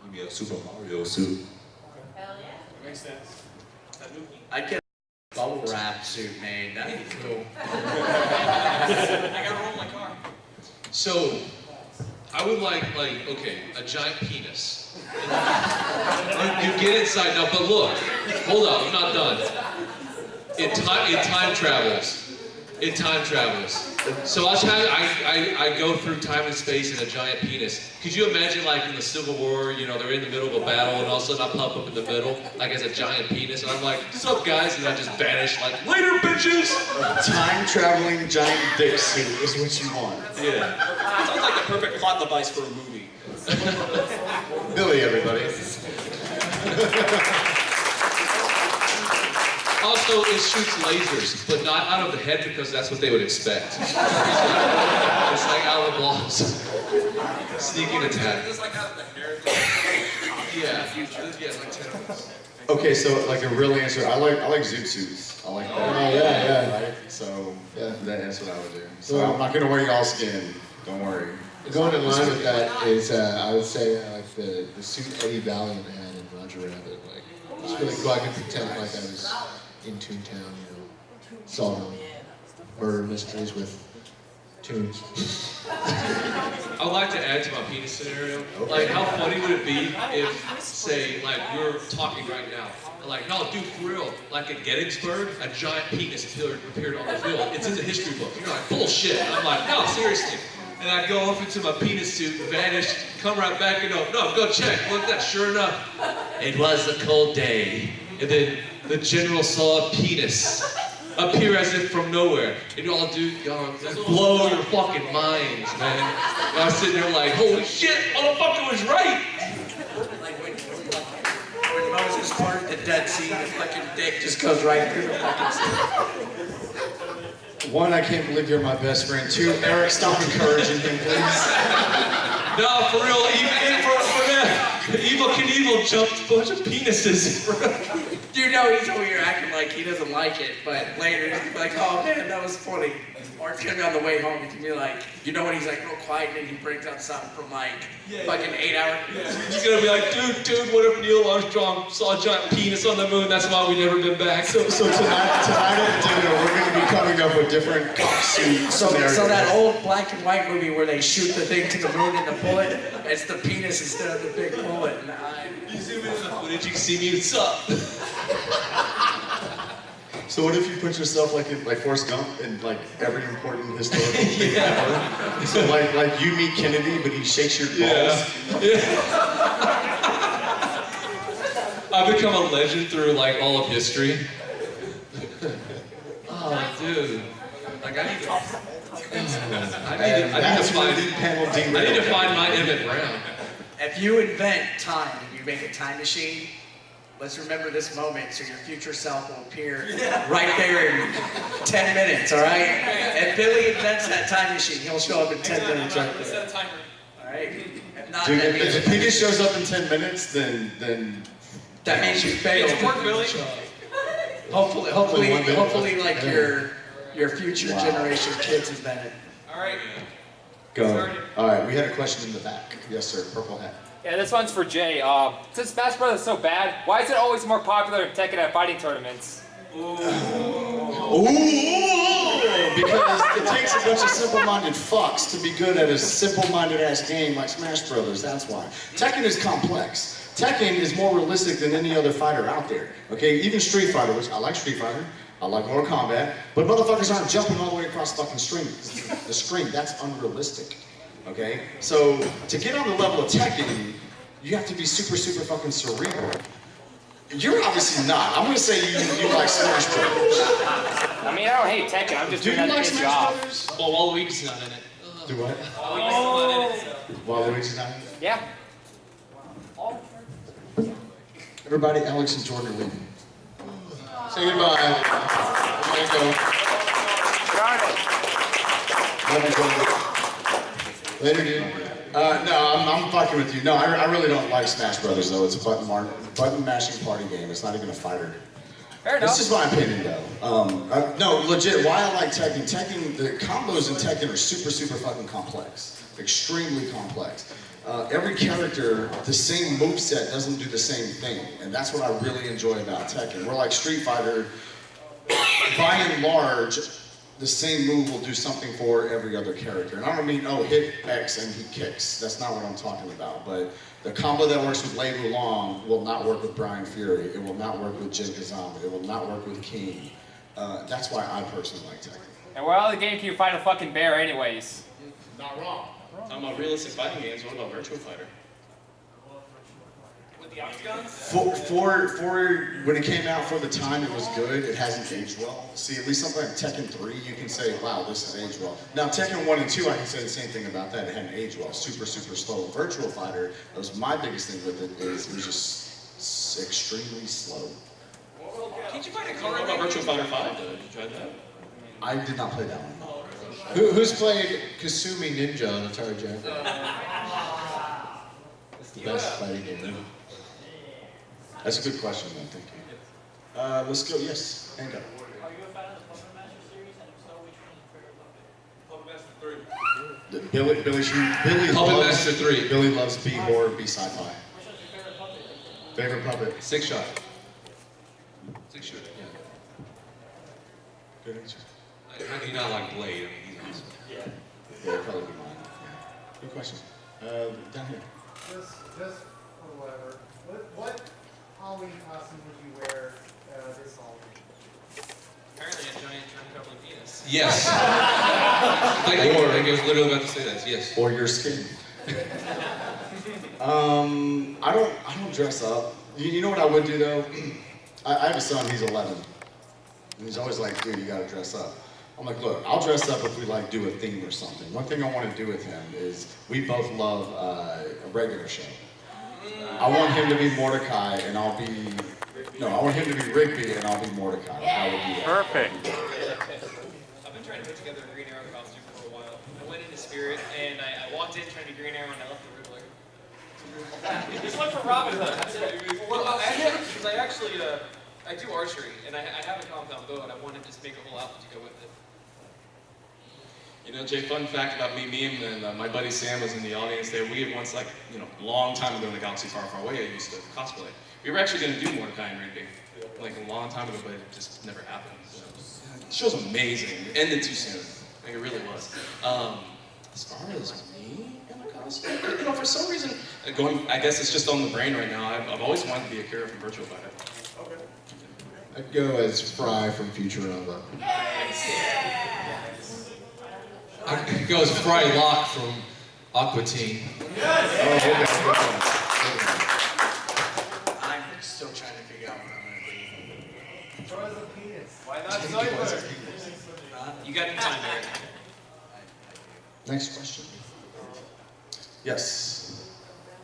Give me a Super Mario suit. Hell yeah. Makes sense. I'd get a bubble wrap suit made, that'd be cool. I gotta roll my car. So, I would like, okay, a giant penis. You get inside now, but look, hold on, I'm not done. It time travels. It time travels. So I go through time and space in a giant penis. Could you imagine, like in the Civil War, you know, they're in the middle of a battle, and all of a sudden I pop up in the middle, like as a giant penis, and I'm like, "What's up, guys?" And I just vanish, like, "Later, bitches." A time-traveling giant dick suit is what you want. Yeah. Sounds like the perfect plot device for a movie. Billy, everybody. Also, it shoots lasers, but not out of the head because that's what they would expect. It's like out of the balls. Sneaking attack. Just like out of the hair. Yeah, like tentacles. Okay, so like a real answer, I like zoot suits. I like that. Oh, yeah. Right? So Yeah. that's what I would do. So I'm not gonna wear y'all skin. Don't worry. Going in line with that is, I would say, like the suit Eddie Valiant had in Roger Rabbit. Like, it's really cool. I could pretend like I was in Toontown, you know, solving murder mysteries with tunes. I would like to add to my penis scenario. Like, how funny would it be if, say, like, you're talking right now, and like, no, dude, for real, like at Gettysburg, a giant penis appeared on the field. It's in the history book. You're like, bullshit. And I'm like, no, seriously. And I go off into my penis suit, vanish, come right back and go, no, go check. Look at that, sure enough. It was a cold day. And then the general saw a penis appear as if from nowhere. And y'all blow your fucking minds, man. And I was sitting there like, holy shit, motherfucker was right. Like when Moses parted the Dead Sea, the fucking dick just goes right through the fucking sea. One, I can't believe you're my best friend. Two, Eric, stop encouraging him, please. No, for real, even for that, Evil Knievel jumped a bunch of penises. You know he's over here acting like he doesn't like it, but later he's like, oh man, that was funny. Or it's gonna be on the way home, he can be like, you know when he's like real quiet and he brings out something from like fucking 8 hours. He's gonna be like, dude, what if Neil Armstrong saw a giant penis on the moon? That's why we've never been back. So tonight at dinner, we're gonna be coming up with different suit So scenarios. that old black and white movie where they shoot the thing to the moon in the bullet, it's the penis instead of the big bullet. And You zoom into the footage, you can see me, what's up? So what if you put yourself like Forrest Gump in like every important historical thing ever? So like you meet Kennedy, but he shakes your balls. Yeah. I've become a legend through like all of history. Oh, dude. Like I need to find my Emmett Brown. if you invent time and you make a time machine, let's remember this moment so your future self will appear right there in 10 minutes, all right? And Billy invents that time machine. He'll show up in 10 minutes right there. Set a timer. All right? If not, Dude, that means, if Pika shows up in 10 minutes, then that means you failed. It's work, Billy. Hopefully, like your future Wow. generation kids invent it. All right. go. All right, we had a question in the back. Yes, sir. Purple hat. Yeah, this one's for Jay. Since Smash Bros. Is so bad, why is it always more popular in Tekken at fighting tournaments? Ooh, because it takes a bunch of simple-minded fucks to be good at a simple-minded ass game like Smash Brothers. That's why. Tekken is complex. Tekken is more realistic than any other fighter out there. Okay, even Street Fighter, which I like Street Fighter, I like Mortal Kombat, but motherfuckers aren't jumping all the way across the fucking screen. That's unrealistic. Okay, so to get on the level of Tekken, you have to be super, super fucking cerebral. You're obviously not. I'm gonna say you like Smash Brothers. I mean, I don't hate Tekken. I'm just Do doing you that like to piss you Smash off. Brothers? Well, Waluigi's not in it. Do what? Waluigi's not in it, so. Waluigi's not in it? Yeah. Everybody, Alex and Jordan are leaving. Say goodbye. There you go. Love you, Jordan. Later, dude. No, I'm fucking with you. No, I really don't like Smash Brothers, though. It's a button mashing party game. It's not even a fighter. Fair enough. It's just my opinion, though. No, legit, why I like Tekken. The combos in Tekken are super, super fucking complex. Extremely complex. Every character, the same moveset doesn't do the same thing. And that's what I really enjoy about Tekken. We're like Street Fighter, by and large, the same move will do something for every other character. And I don't mean, oh, hit X and he kicks. That's not what I'm talking about. But the combo that works with Lei Wulong will not work with Brian Fury. It will not work with Jin Kazama. It will not work with King. That's why I personally like Tekken. And where all the game can you find a fucking bear anyways? Not wrong. Talking about realistic fighting games, what about Virtua Fighter? With the octagons? For when it came out for the time, it was good. It hasn't aged well. See, at least something like Tekken 3, you can say, wow, this has aged well. Now, Tekken 1 and 2, I can say the same thing about that. It hadn't aged well. Super, super slow. Virtua Fighter, that was my biggest thing with it, is it was just extremely slow. Can't you find a What car about Virtua Fighter 5, though? Did you try that? I did not play that one. Who's played Kasumi Ninja on Atari Jaguar? It's the best fighting game. That's a good question, man. Thank you. Let's go. Yes, hand up. Are you a fan of the Puppet Master series? And if so, which one is your favorite puppet? Puppet Master 3. Billy Puppet loves, Master 3. Billy loves B-horror, B-sci-fi. Which one's your favorite puppet? Favorite puppet? Six shot. Six shot, yeah. Good answer. How can you not like Blade? I mean, he's awesome. Yeah, probably be mine. Yeah. Good question. Down here. Just for whatever. What Halloween costume would you wear this Halloween? Apparently a giant turncoat penis. Yes. Thank you. I was literally about to say that. Yes. Or your skin. I don't dress up. You know what I would do though? I have a son, he's 11. And he's always like, dude, you gotta dress up. I'm like, look, I'll dress up if we like do a theme or something. One thing I want to do with him is we both love a regular show. I want him to be Mordecai and I want him to be Rigby and I'll be Mordecai. I would do that. Perfect. I've been trying to put together a Green Arrow costume for a while. I went into Spirit and I walked in trying to be Green Arrow and I left the Riddler. This one for Robin Hood. Well, I actually I do archery and I have a compound bow and I wanted to just make a whole outfit to go with it. You know, Jay, fun fact about me and my buddy Sam was in the audience there. We had once, like, you know, a long time ago in a galaxy far, far away, I used to cosplay. We were actually going to do Mordecai and Rigby, like a long time ago, but it just never happened. So, the show's amazing. It ended too soon. Like, it really was. As far as me and a cosplay, you know, for some reason, I guess it's just on the brain right now. I've always wanted to be a Kira from Virtua Fighter. Okay. I'd go as Fry from Futurama. I go as Fry Locke from Aqua Teen. I'm still trying to figure out what I'm going to be. Throw as a penis. Why not Sniper? You got any time, Eric? Next question. Yes.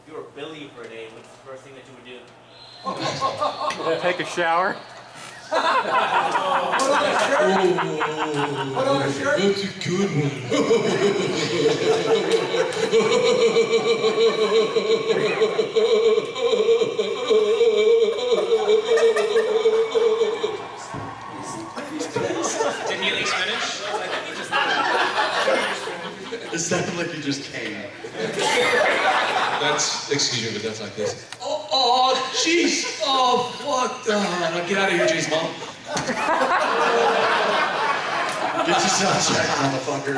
If you were Billy for a day, what's the first thing that you would do? Take a shower. Put on a shirt. Put on a shirt. That's a good Did he at least finish? It sounded like you just came. That's, excuse me, but that's like this. Oh, jeez. Oh, fuck. Get out of here, jeez, mom. Get yourself checked, motherfucker.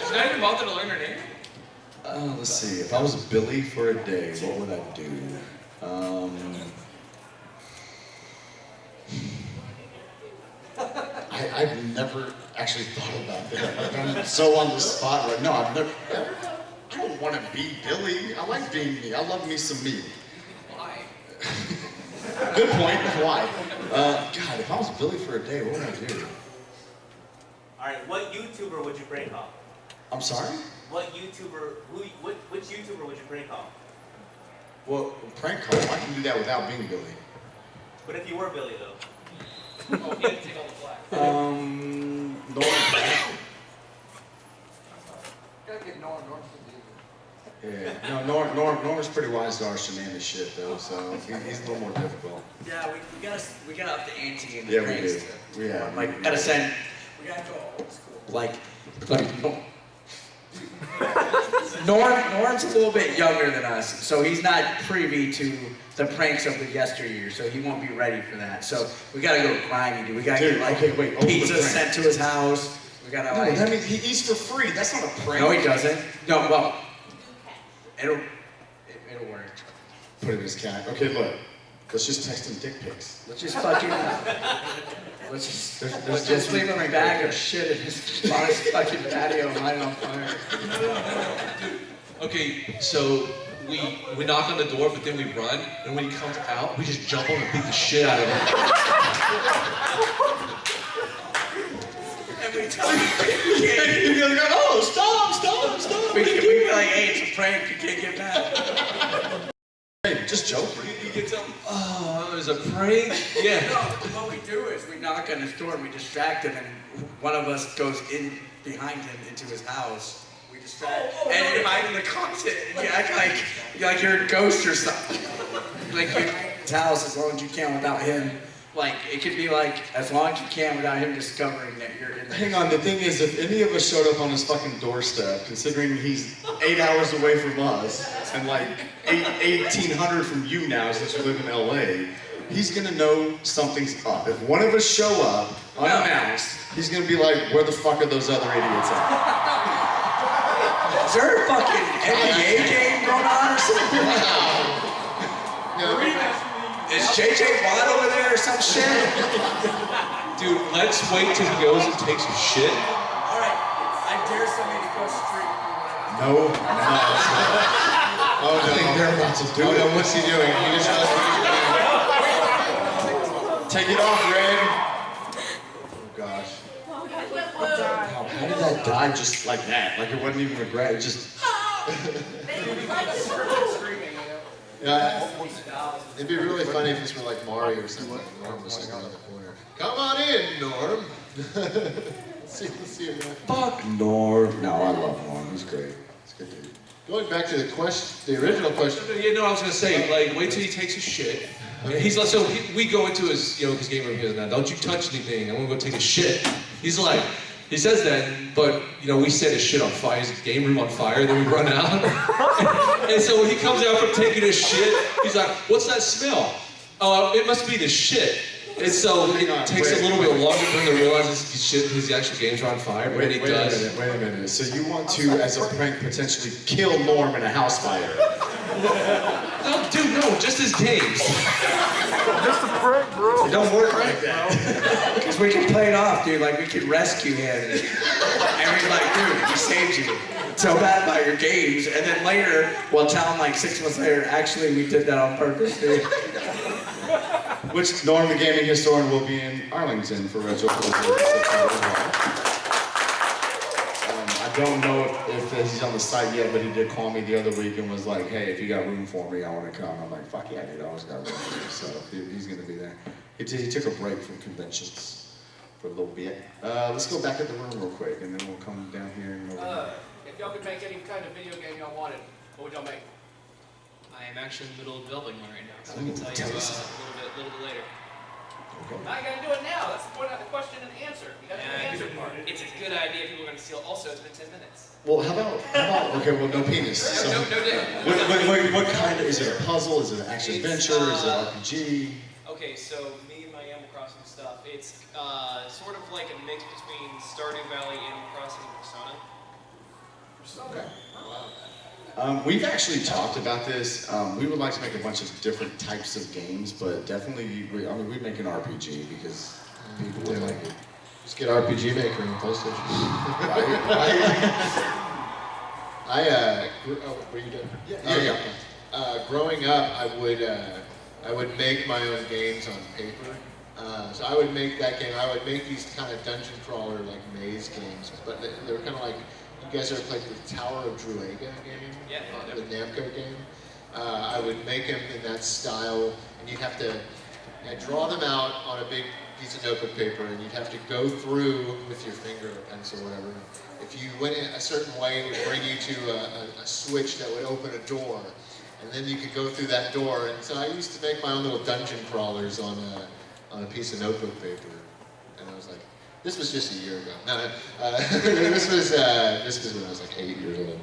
She's not even bothered to learn her name? Let's see. If I was Billy for a day, what would I do? I've never actually thought about that. Like, I'm so on the spot right now. I've never. I don't want to be Billy. I like being me. I love me some me. Why? Good point. Why? God, if I was Billy for a day, what would I do? Alright, what YouTuber would you prank off? I'm sorry? What YouTuber, which YouTuber would you prank off? Well, prank call. I can do that without being Billy. What if you were Billy though? Oh, he had to take all the flack. Norman. Gotta get Norm's to do it. Yeah. No, Norman's pretty wise to our shenanigans shit though, so he's a little more difficult. Yeah, we gotta up the ante in the Yeah, we pranks. do. Yeah. Like, we gotta send, we gotta go old school. Like Norm's a little bit younger than us, so he's not privy to the pranks of the yesteryear, so he won't be ready for that. So we gotta go grimy, dude. We gotta get like pizza sent to his house. We gotta No, like. that means he eats for free. That's not a prank. No, he doesn't. No, well, it'll work. Put it in his cat. Okay, look. Let's just text him dick pics. Let's just fucking. Let's just leave him a bag of shit in his fucking patio and light it on fire. Okay, so we knock on the door, but then we run, and when he comes out, we just jump on and beat the shit out of him. Every time you'd be like, oh, stop. We can be like, hey, it's a prank, you can't get mad. Hey, just joking. You can tell, oh, there's a prank? Yeah. No, what we do is we knock on his door and we distract him, and one of us goes in behind him into his house. We distract and you hide in the closet and you act like you're a ghost or something. Like you're in his house as long as you can without him. Like it could be like as long as you can without him discovering that you're in there. Hang on, the thing is, if any of us showed up on his fucking doorstep, considering he's 8 hours away from us, and like 1800 from you now since you live in LA, he's gonna know something's up. If one of us show up unannounced, he's gonna be like, where the fuck are those other idiots at? Is there a fucking NBA game going on or something? Is JJ Watt over there or some shit? Dude, let's wait till he goes and takes a shit. Alright, I dare somebody to cross the street. No. Oh no. I think they're about to do it. What's he doing? He just take it off, Red. Oh gosh. How did that die just like that? Like it wasn't even a grab, it just... Yeah, it'd be really funny if this were like Mario or something. Norm was sitting on the corner. Come on in, Norm. let's see him. Fuck Norm. No, I love Norm. He's great. He's a good dude. Going back to the original question. Yeah, no, I was gonna say, like, wait till he takes his shit. He's like, so we go into his, his game room. He goes, now, don't you touch anything. I'm gonna go take a shit. He's like, he says that, but we set his shit on fire, his game room on fire. Then we run out, and so when he comes out from taking his shit, he's like, what's that smell? It must be the shit. And so it takes a little bit longer for him to realize his actual games are on fire, but he does. Wait a minute. So you want to, as a prank, potentially kill Norm in a house fire? No, dude, no, just his games. Just a prank, bro. It don't work like that. Because we can play it off, dude. Like, we can rescue him. And we're like, dude, we saved you. So bad by your games. And then later, we'll tell him like 6 months later, actually, we did that on purpose, dude. Which Norm, the gaming historian, will be in Arlington for Retropalooza. I don't know if he's on the site yet, but he did call me the other week and was like, hey, if you got room for me, I want to come. I'm like, fuck yeah, dude, I always got room for you. So he's going to be there. He took a break from conventions for a little bit. Let's go back at the room real quick, and then we'll come down here and over here. If y'all could make any kind of video game y'all wanted, what would y'all make? I am actually in the middle of developing one right now, so I can tell you a little bit later. Now you gotta do it now. That's the point of the question and answer. You gotta do the answer part. It's a good idea. People are going to steal. Also, it's been 10 minutes. Well, how about okay, well, no penis. So, No dick. what kind of, is it a puzzle? Is it an action adventure? Is it RPG? Okay, so me and my Animal Crossing stuff, it's sort of like a mix between Stardew Valley, Animal Crossing, and Persona. Okay. We've actually talked about this. We would like to make a bunch of different types of games, but definitely, we'd make an RPG because people would like it. Just get RPG Maker on PlayStation. Were you done? Yeah. Growing up, I would make my own games on paper. So I would make that game. I would make these kind of dungeon crawler like maze games, but they were kind of like. You guys ever played the Tower of Druaga game? Yeah. The Namco game? I would make them in that style, and you'd have to draw them out on a big piece of notebook paper, and you'd have to go through with your finger or pencil or whatever. If you went in a certain way, it would bring you to a switch that would open a door, and then you could go through that door. And so I used to make my own little dungeon crawlers on a piece of notebook paper, and I was like, this was just a year ago. No, this was when I was like 8 years old.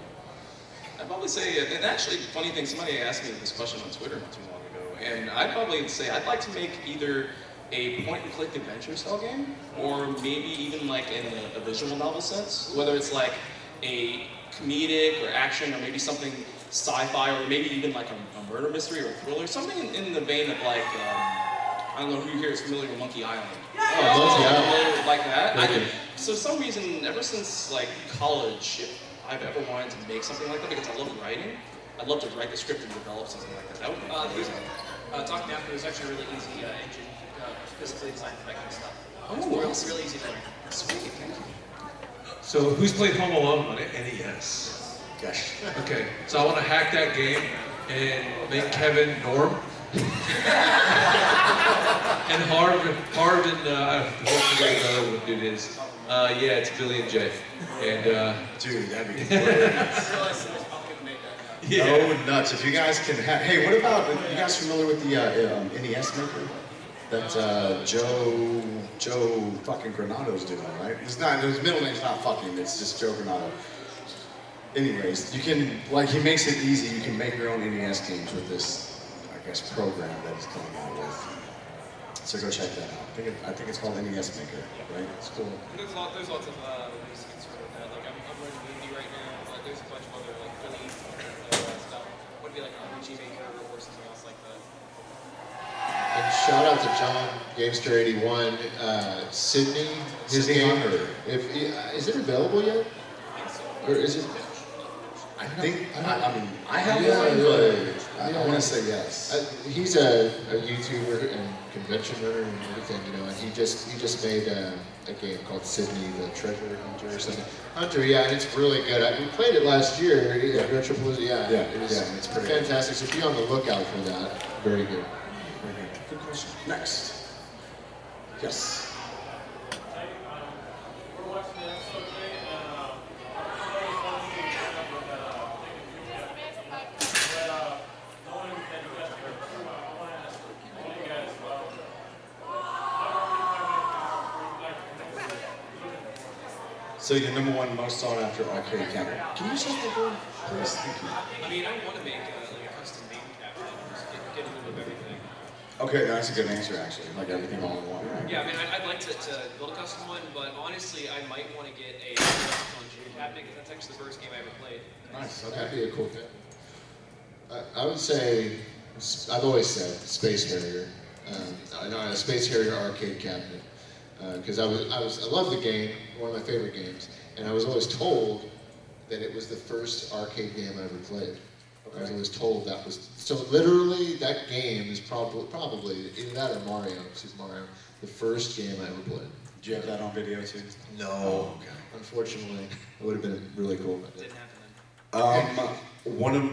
I'd probably say, and actually, funny thing, somebody asked me this question on Twitter not too long ago, and I'd probably say I'd like to make either a point-and-click adventure style game, or maybe even like in a visual novel sense, whether it's like a comedic or action, or maybe something sci-fi, or maybe even like a murder mystery or a thriller, something in the vein of like, I don't know who here is familiar with Monkey Island. Monkey Island. Like that. So for some reason, ever since like college, if I've ever wanted to make something like that, because I love writing, I'd love to write the script and develop something like that. That would be amazing. Talking Napkin is actually a really easy engine, specifically designed for that kind of stuff. Oh, It's really easy to learn. Sweet, thank you. So who's played Home Alone on NES? Gosh. Okay, so I want to hack that game and make Kevin Norm. And Harvin, I forget the other dude is. Yeah, it's Billy and Jay. And dude, that'd be hilarious. Oh, nuts. If you guys can have, hey, what about, you guys familiar with the NES maker? That Joe fucking Granado's doing, right? It's not, his middle name's not fucking, it's just Joe Granado. Anyways, you can, like, he makes it easy. You can make your own NES games with this, I guess, program that he's coming out with. So go check that out. I think it's called NES Maker, right? It's cool. There's lots of ways to get started with that. Like I'm learning Unity right now, but there's a bunch of other like really easy stuff. Would be like an RPG Maker or something else like that. And shout out to John, Gamester81, Sydney. His game, is it available yet? Or is it? I think, I have one, but I want to say yes. He's a YouTuber and convention runner and everything, you know, and he just made a game called Sydney the Treasure Hunter or something. Hunter, yeah, and it's really good. We played it last year at Retropalooza, it's pretty fantastic. So be on the lookout for that. Very good. Very good. Good question. Next. Yes. We're watching the episode today, and So your number one most sought after arcade cabinet. Can you shut the door, please? Thank you. I mean, I want to make like a custom game cabinet, just get a little bit of everything. Okay, that's a good answer actually. Like everything all in one, right? Yeah, I mean, I'd like to build a custom one, but honestly, I might want to get a custom cabinet because that's actually the first game I ever played. Nice. Okay. That'd be a cool thing. I would say, I've always said Space Harrier. I know a Space Harrier arcade cabinet. Because I love the game, one of my favorite games, and I was always told that it was the first arcade game I ever played. I was always told that was, so literally that game is probably either that or Mario, Super Mario, the first game I ever played. Did you have that on video too? No. Oh, okay. Unfortunately, it would have been really cool. But Didn't happen then. One of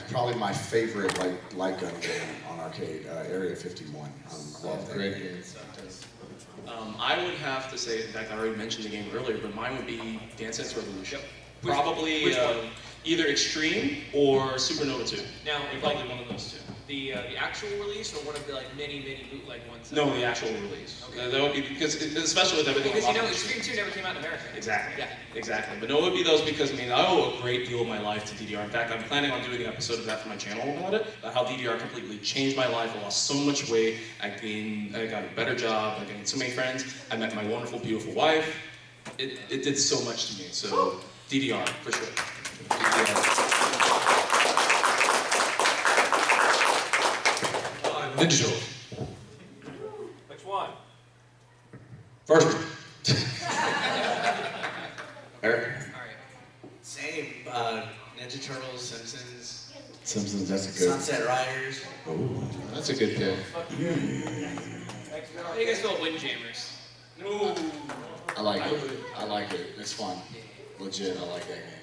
probably my favorite light gun game on arcade, Area 51. I love that Great game. game. I would have to say, in fact, I already mentioned the game earlier, but mine would be Dance Dance Revolution. Which- Probably which one? either Extreme or Supernova 2. Now, Probably one of those two. the actual release or one of the like mini bootleg ones? No, the actual release. That would be because, especially with everything. Because you know, online. Extreme 2 never came out in America. Exactly. Yeah. Exactly. But no, it would be those because I mean I owe a great deal of my life to DDR. In fact, I'm planning on doing an episode of that for my channel about it, about how DDR completely changed my life. I lost so much weight. I got a better job. I gained so many friends. I met my wonderful, beautiful wife. It did so much to me. So DDR for sure. Ninja Turtles. Which one? First one. Eric? Alright. Same, Ninja Turtles, Simpsons, Simpsons, that's a good. Sunset Riders. Oh, That's a good pick. How do you guys feel about Windjammers? no. I like it. I like it. It's fun. Legit, I like that game.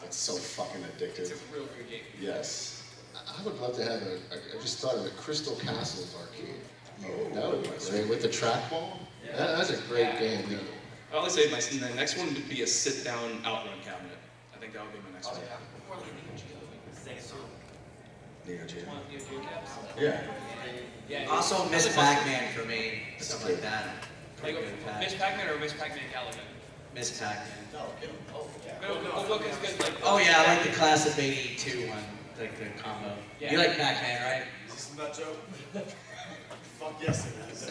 It's so fucking It's addictive. a real good game. Yes. I would love to have I just thought of a Crystal Castles arcade. Oh, That would be great with the trackball. That's a great game. I always say the next one would be a sit-down outrun cabinet. I think that would be my next one. Or like Neo Geo, like Sega song. Neo Geo. Want Neo Geo caps? Yeah. Yeah. Also, Miss Pac-Man for me, stuff like that. Like, Pretty good pack. Miss Pac-Man or Miss Pac-Man Caliban? Miss Pac-Man. What is good? Like, Oh yeah, I like the class of '82 one, like the combo. Yeah. You like Pac-Man, right? Is this a nut joke? Fuck yes it is.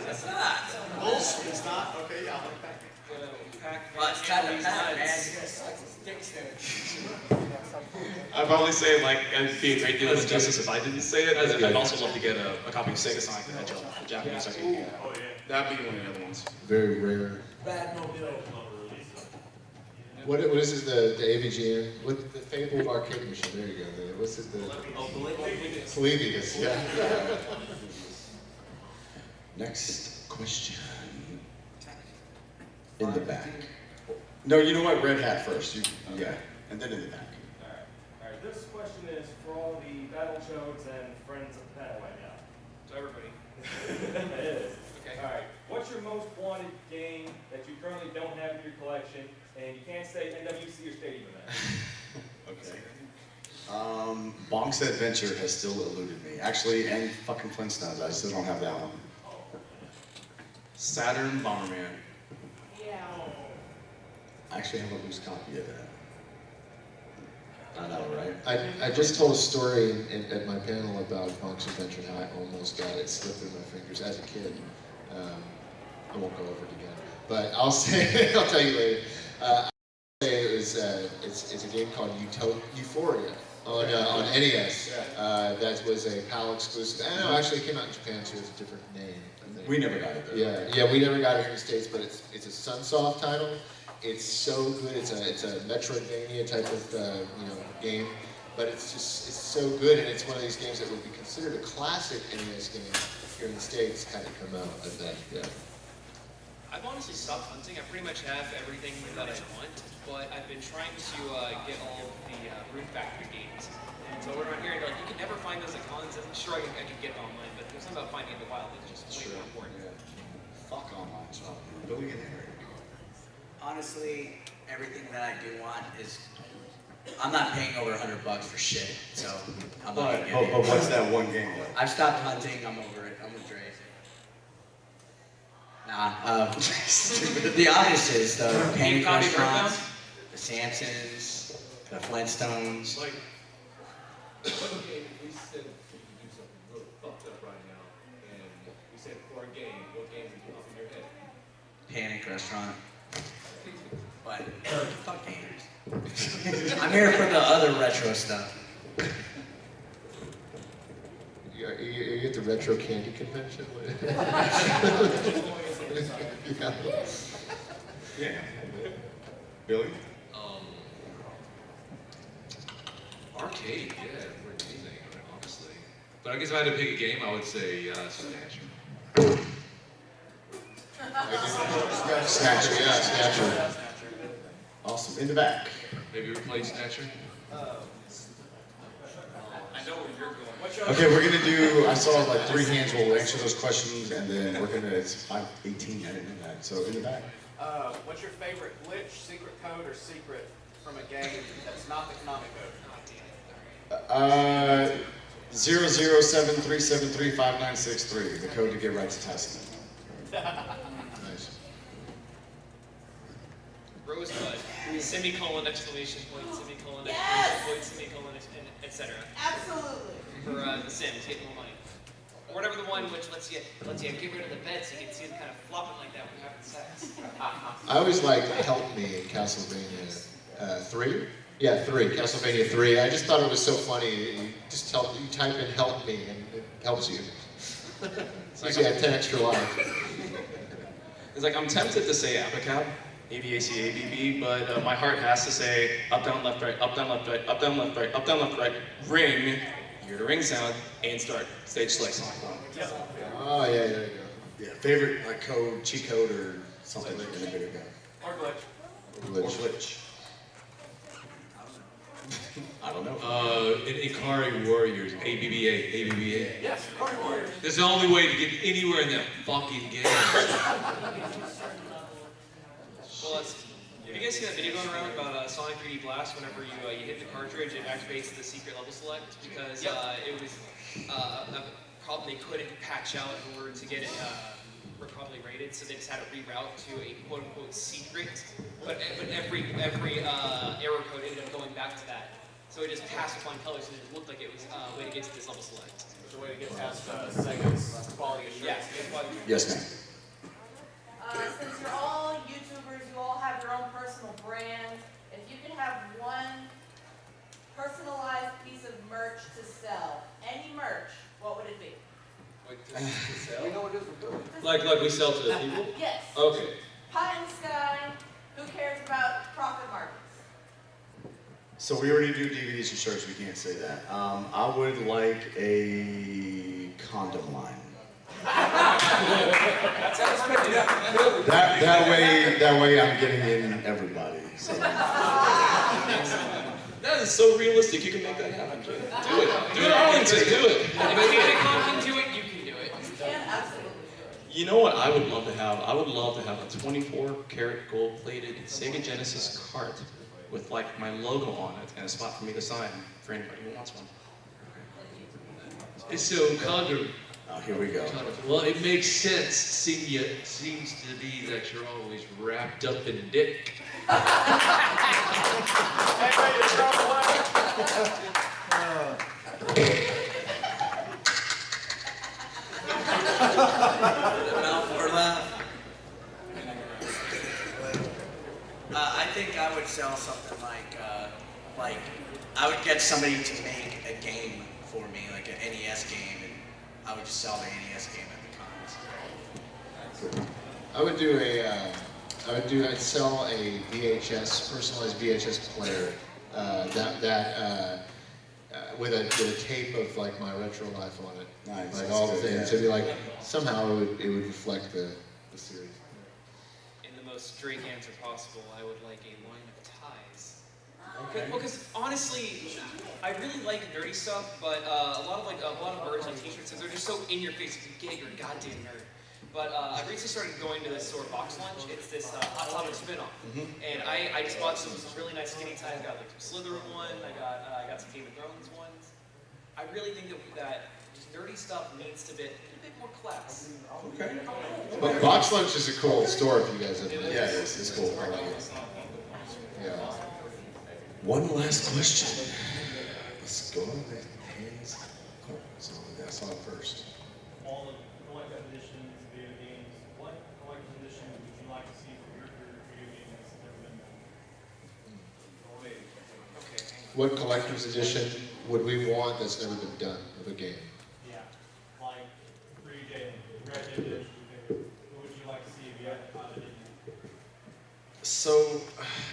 It's not. Bullshit, it's not? Okay, yeah, I'll look back. Well, it's kind of Pac-Man. I'd probably say like it'd be a great deal of injustice if I didn't say it. I'd also love to get a copy of Sega Sonic the Hedgehog, the Japanese arcade game. Oh, yeah. That'd be one of the other ones. Very rare. What is it, the AVGN? What the Fable arcade machine? There you go. What's it? Polybius, yeah. Next question. In the back. No, you know what? Red hat first. Yeah, and then in the back. Alright, this question is for all the Battletoads and friends of the panel right now. So everybody. It is. Okay. Alright, what's your most wanted game that you currently don't have in your collection, and you can't say NWC or Stadium event? Okay. Bonk's Adventure has still eluded me. Actually, and fucking Flintstones. I still don't have that one. Saturn Bomberman. Yeah. I actually have a loose copy of that. I know, right? I just told a story at my panel about Bonk's Adventure and how I almost got it slipped through my fingers as a kid. I won't go over it again, but I'll say I'll tell you later. I'll say it was it's a game called Euphoria on NES. That was a PAL exclusive. I know actually it came out in Japan too. It's a different name. I think. We never got it there. Yeah, we never got it in the States, but it's a Sunsoft title. It's so good. It's a Metroidvania type of game, but it's so good, and it's one of these games that would be considered a classic NES game here in the States had it come out. I think. Yeah. I've honestly stopped hunting. I pretty much have everything that I want, but I've been trying to get all of the Room Factory games. And so around here, like, you can never find those at cons. I'm sure I could get them online, but there's something about finding it in the wild that's just way more important. Yeah. Fuck online stuff. Billionaire. Honestly, everything that I do want is, I'm not paying over $100 for shit, so I'm not gonna get it. But what's that one game though? I've stopped hunting, I'm over it, I'm with Dre. Nah, the obvious is the Panic Copy Restaurants, the Sampsons, the Flintstones. Like, what game if we said we could do something really fucked up right now, and we said for a game, what game would come up in your head? Panic Restaurant. But, fuck gamers. I'm here for the other retro stuff. Are you at the Retro Candy Convention? Yeah. Billy? Arcade, yeah, for anything, honestly. But I guess if I had to pick a game, I would say Smash. Snatcher, yeah, Snatcher. Awesome. In the back. Maybe we play Snatcher? I know where you're going. What's your Okay, we're gonna do, I saw like 3 hands, we'll answer those questions, and then we're gonna, it's 5:18, I didn't know that, so in the back. What's your favorite glitch, secret code, or secret from a game that's not the Konami code? 00737359963, the code to get right to testing. Nice. Rosebud, semicolon, exclamation point, semicolon, Yes! exclamation point, semicolon, etc. Absolutely. For The Sims, get more money. Or whatever the one which lets you get rid of the bed so you can see them kind of flopping like that when you're having sex. I always liked Help Me in Castlevania 3. Yeah, 3. Castlevania 3. I just thought it was so funny. You just you type in Help Me and it helps you. Gives you 10 extra life. It's like I'm tempted to say Abacab, ABACABB, but my heart has to say up, down, left, right, up, down, left, right, up, down, left, right, up, down, left, right, ring, hear the ring sound, and start. Stage select song. Oh, yeah, there you go. Yeah, favorite like code, cheat code, or something like in a video game. Or glitch. Or glitch. I don't know. In Ikari Warriors, ABBA. Yes, Ikari Warriors. That's the only way to get anywhere in that fucking game. Well, have you guys seen that video going around about Sonic 3D Blast? Whenever you hit the cartridge, it activates the secret level select because it was a problem they couldn't patch out in order to get it properly rated, so they just had to reroute to a quote-unquote secret. But every error code ended up going back to that. So it just passed with flying colors and it looked like it was a way to get to this level select. It's a way to get past Sega's quality assurance. Yes, ma'am. Since you're all YouTubers, you all have your own personal brand. If you could have one personalized piece of merch to sell, any merch, what would it be? We know what it is we're doing. Like we sell to the people? Yes. Okay. Pie in the sky. Who cares about profit markets? So we already do DVDs and shirts, we can't say that. I would like a condom line. That way I'm getting in everybody. So. That is so realistic. You can make that happen, Jay. Do it. Do it, Arlington. Do it. If Canacon can do it, you can do it. You can absolutely do it. You know what I would love to have? I would love to have a 24-karat gold-plated Sega Genesis cart with like my logo on it and a spot for me to sign for anybody who wants one. It's so condom. Oh, here we go. Well, it makes sense. Seems to be that you're always wrapped up in dick. Anybody to throw away? Mouth or laugh. I think I would sell something like I would get somebody to make a game for me, like an NES game, and I would just sell the NES game at the cons. I'd sell a VHS, personalized VHS player with a tape of like my retro life on it. Nice. Like all the things. It'd be like, somehow it would reflect the series. In the most straight answer possible, I would like a line of ties. Well, because honestly, I really like nerdy stuff, but a lot of merch, like t-shirts, they're just so in your face. If you get it, you're a goddamn nerd. But I recently started going to this store, Box Lunch. It's this Hot Topic spin-off, and I just bought some really nice skinny ties. I got like some Slytherin one. I got some Game of Thrones ones. I really think that just nerdy stuff needs to be a bit more class. Okay. But Box Lunch is a cool store if you guys have been. Yeah, it's cool. I like it. Yeah. One last question. Let's go on the hands. Oh, so I saw it first. All the collector's editions, video games, what collector's edition would you like to see from your video game that's never been done? What collector's edition would we want that's never been done of a game? Yeah, like 3J, Red Dead Redemption, what would you like to see if you hadn't caught it in? So,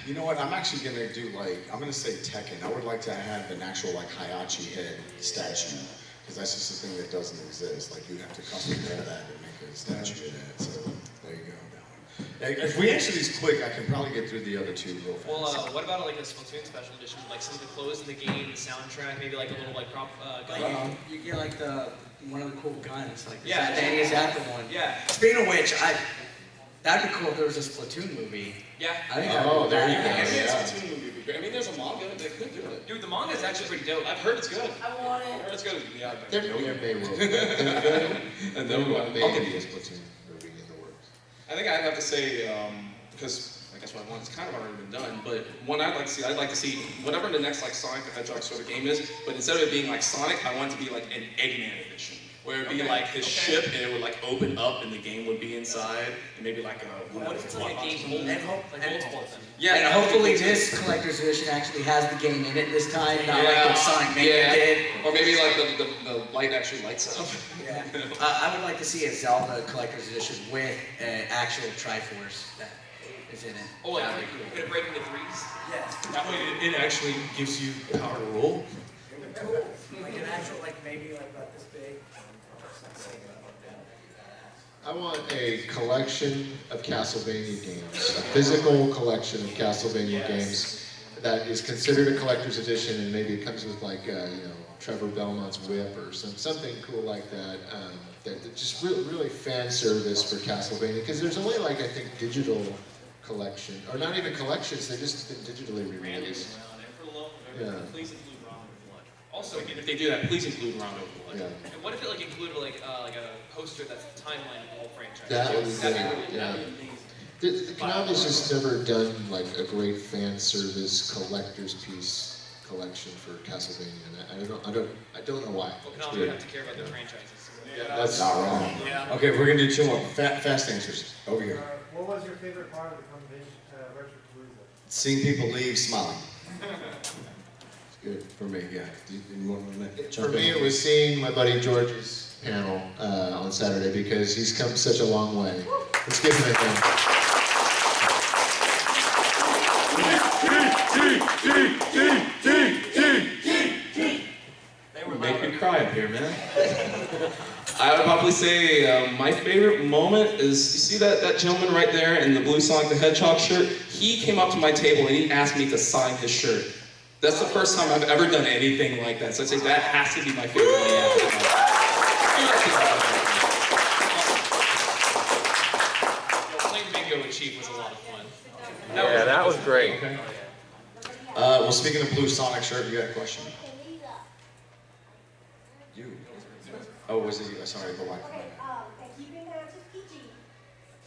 you know what? I'm actually gonna do I'm gonna say Tekken. I would like to have an actual Hayachi head statue, because that's just a thing that doesn't exist. Like you have to custom build that and make a statue of that. So there you go. That one. If we answer these quick, I can probably get through the other two real fast. Well, what about like a Splatoon special edition, like some of the clothes in the game, the soundtrack, maybe like a little like prop gun? You get like one of the cool guns, like the Yeah. Danny Zappa one. Yeah. Speaking of which, that'd be cool if there was a Splatoon movie. Yeah. I think that'd Oh, be there you badass. go. Maybe a Yeah. Splatoon movie would be great. I mean, there's a manga that could do it. Dude, the manga is actually pretty dope. I've heard it's good. I want I it. heard it's good. Yeah. There may well. And then There I'll may get be a Splatoon movie in the works. I think I'd have to say, because I guess what I want is kind of already been done, but one I'd like to see whatever the next like Sonic the Hedgehog sort of game is, but instead of it being like Sonic, I want it to be like an Eggman edition. Where it'd be like his ship and it would like open up and the game would be inside, and maybe like a What if it's like a game mode? Like multiple of them. Yeah, and hopefully this collector's edition actually has the game in it this time, not like what Sonic Mania did. Or maybe like the light actually lights up. Yeah. I would like to see a Zelda collector's edition with an actual Triforce that is in it. Oh, like could it break into threes? Yes. That way it actually gives you the power to roll. Cool. Like an actual, maybe about this big. I want a collection of Castlevania games, a physical collection of Castlevania games that is considered a collector's edition, and maybe it comes with like Trevor Belmont's whip or something cool like that. That just really fan service for Castlevania, because there's only like I think digital collection, or not even collections. They just been digitally released. Yeah. Please include Rondo Blood. Also, if they do that, please include Rondo Blood. Yeah. And what if it like included like a poster that's the timeline of the whole franchise? That would be That'd good. really- Yeah. that'd be amazing. The Konami's just never done like a great fan service collector's piece collection for Castlevania, and I don't know why. Well, It's Konami would weird. have to care about their franchises. That's not wrong. Yeah. Okay, we're gonna do two more fast answers. Over here. What was your favorite part of the convention, Retropalooza? Seeing people leave smiling. It's good for me. Yeah. You want to For jump me, in? it was seeing my buddy George's panel on Saturday, because he's come such a long way. Let's give him a hand. Make me cry up here, man. I would probably say my favorite moment is, you see that gentleman right there in the blue Sonic the Hedgehog shirt? He came up to my table and he asked me to sign his shirt. That's the first time I've ever done anything like that, so I'd say that has to be my favorite Playing bingo with Chief was a lot of fun. Yeah, that was great. Okay. Well, speaking of blue Sonic shirt, you got a question? You. Oh, was it you? Sorry, go on. Okay, and keeping the answers PG.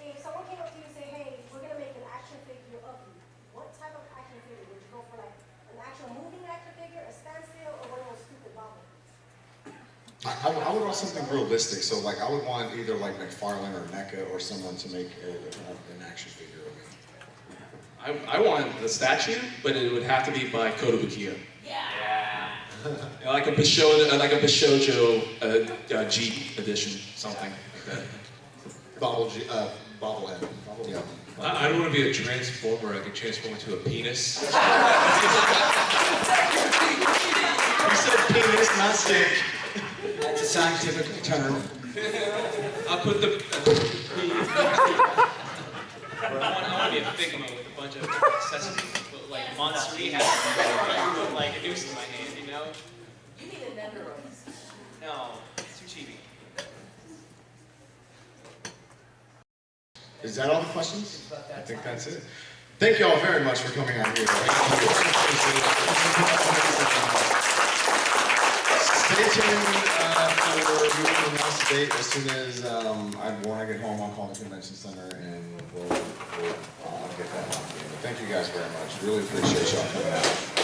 If someone came up to you and say, hey, we're gonna make an action figure of you, what type of action figure? Would you go for like an actual moving action figure, a standstill, or one of those stupid bobbers? I would want something realistic, so like I would want either like McFarlane or NECA or someone to make an action figure of me. I want the statue, but it would have to be by Kotobukiya. Yeah. You know, like a Bishojo Jeep edition, something like that. Bobblehead. Yeah. I don't want to be a transformer. I can transform into a penis. You said penis, not stick. That's a scientific term. I'll put the. I want to be a Figma with a bunch of accessories, but like Monster has like a noose in my hand, you know? You need a nether rose. No, it's too cheapy. Is that all the questions? I think that's it. Thank you all very much for coming out here. Stay tuned for the announced date as soon as when I get home. I'll call the convention center and I'll get that on. Thank you guys very much. Really appreciate y'all coming out.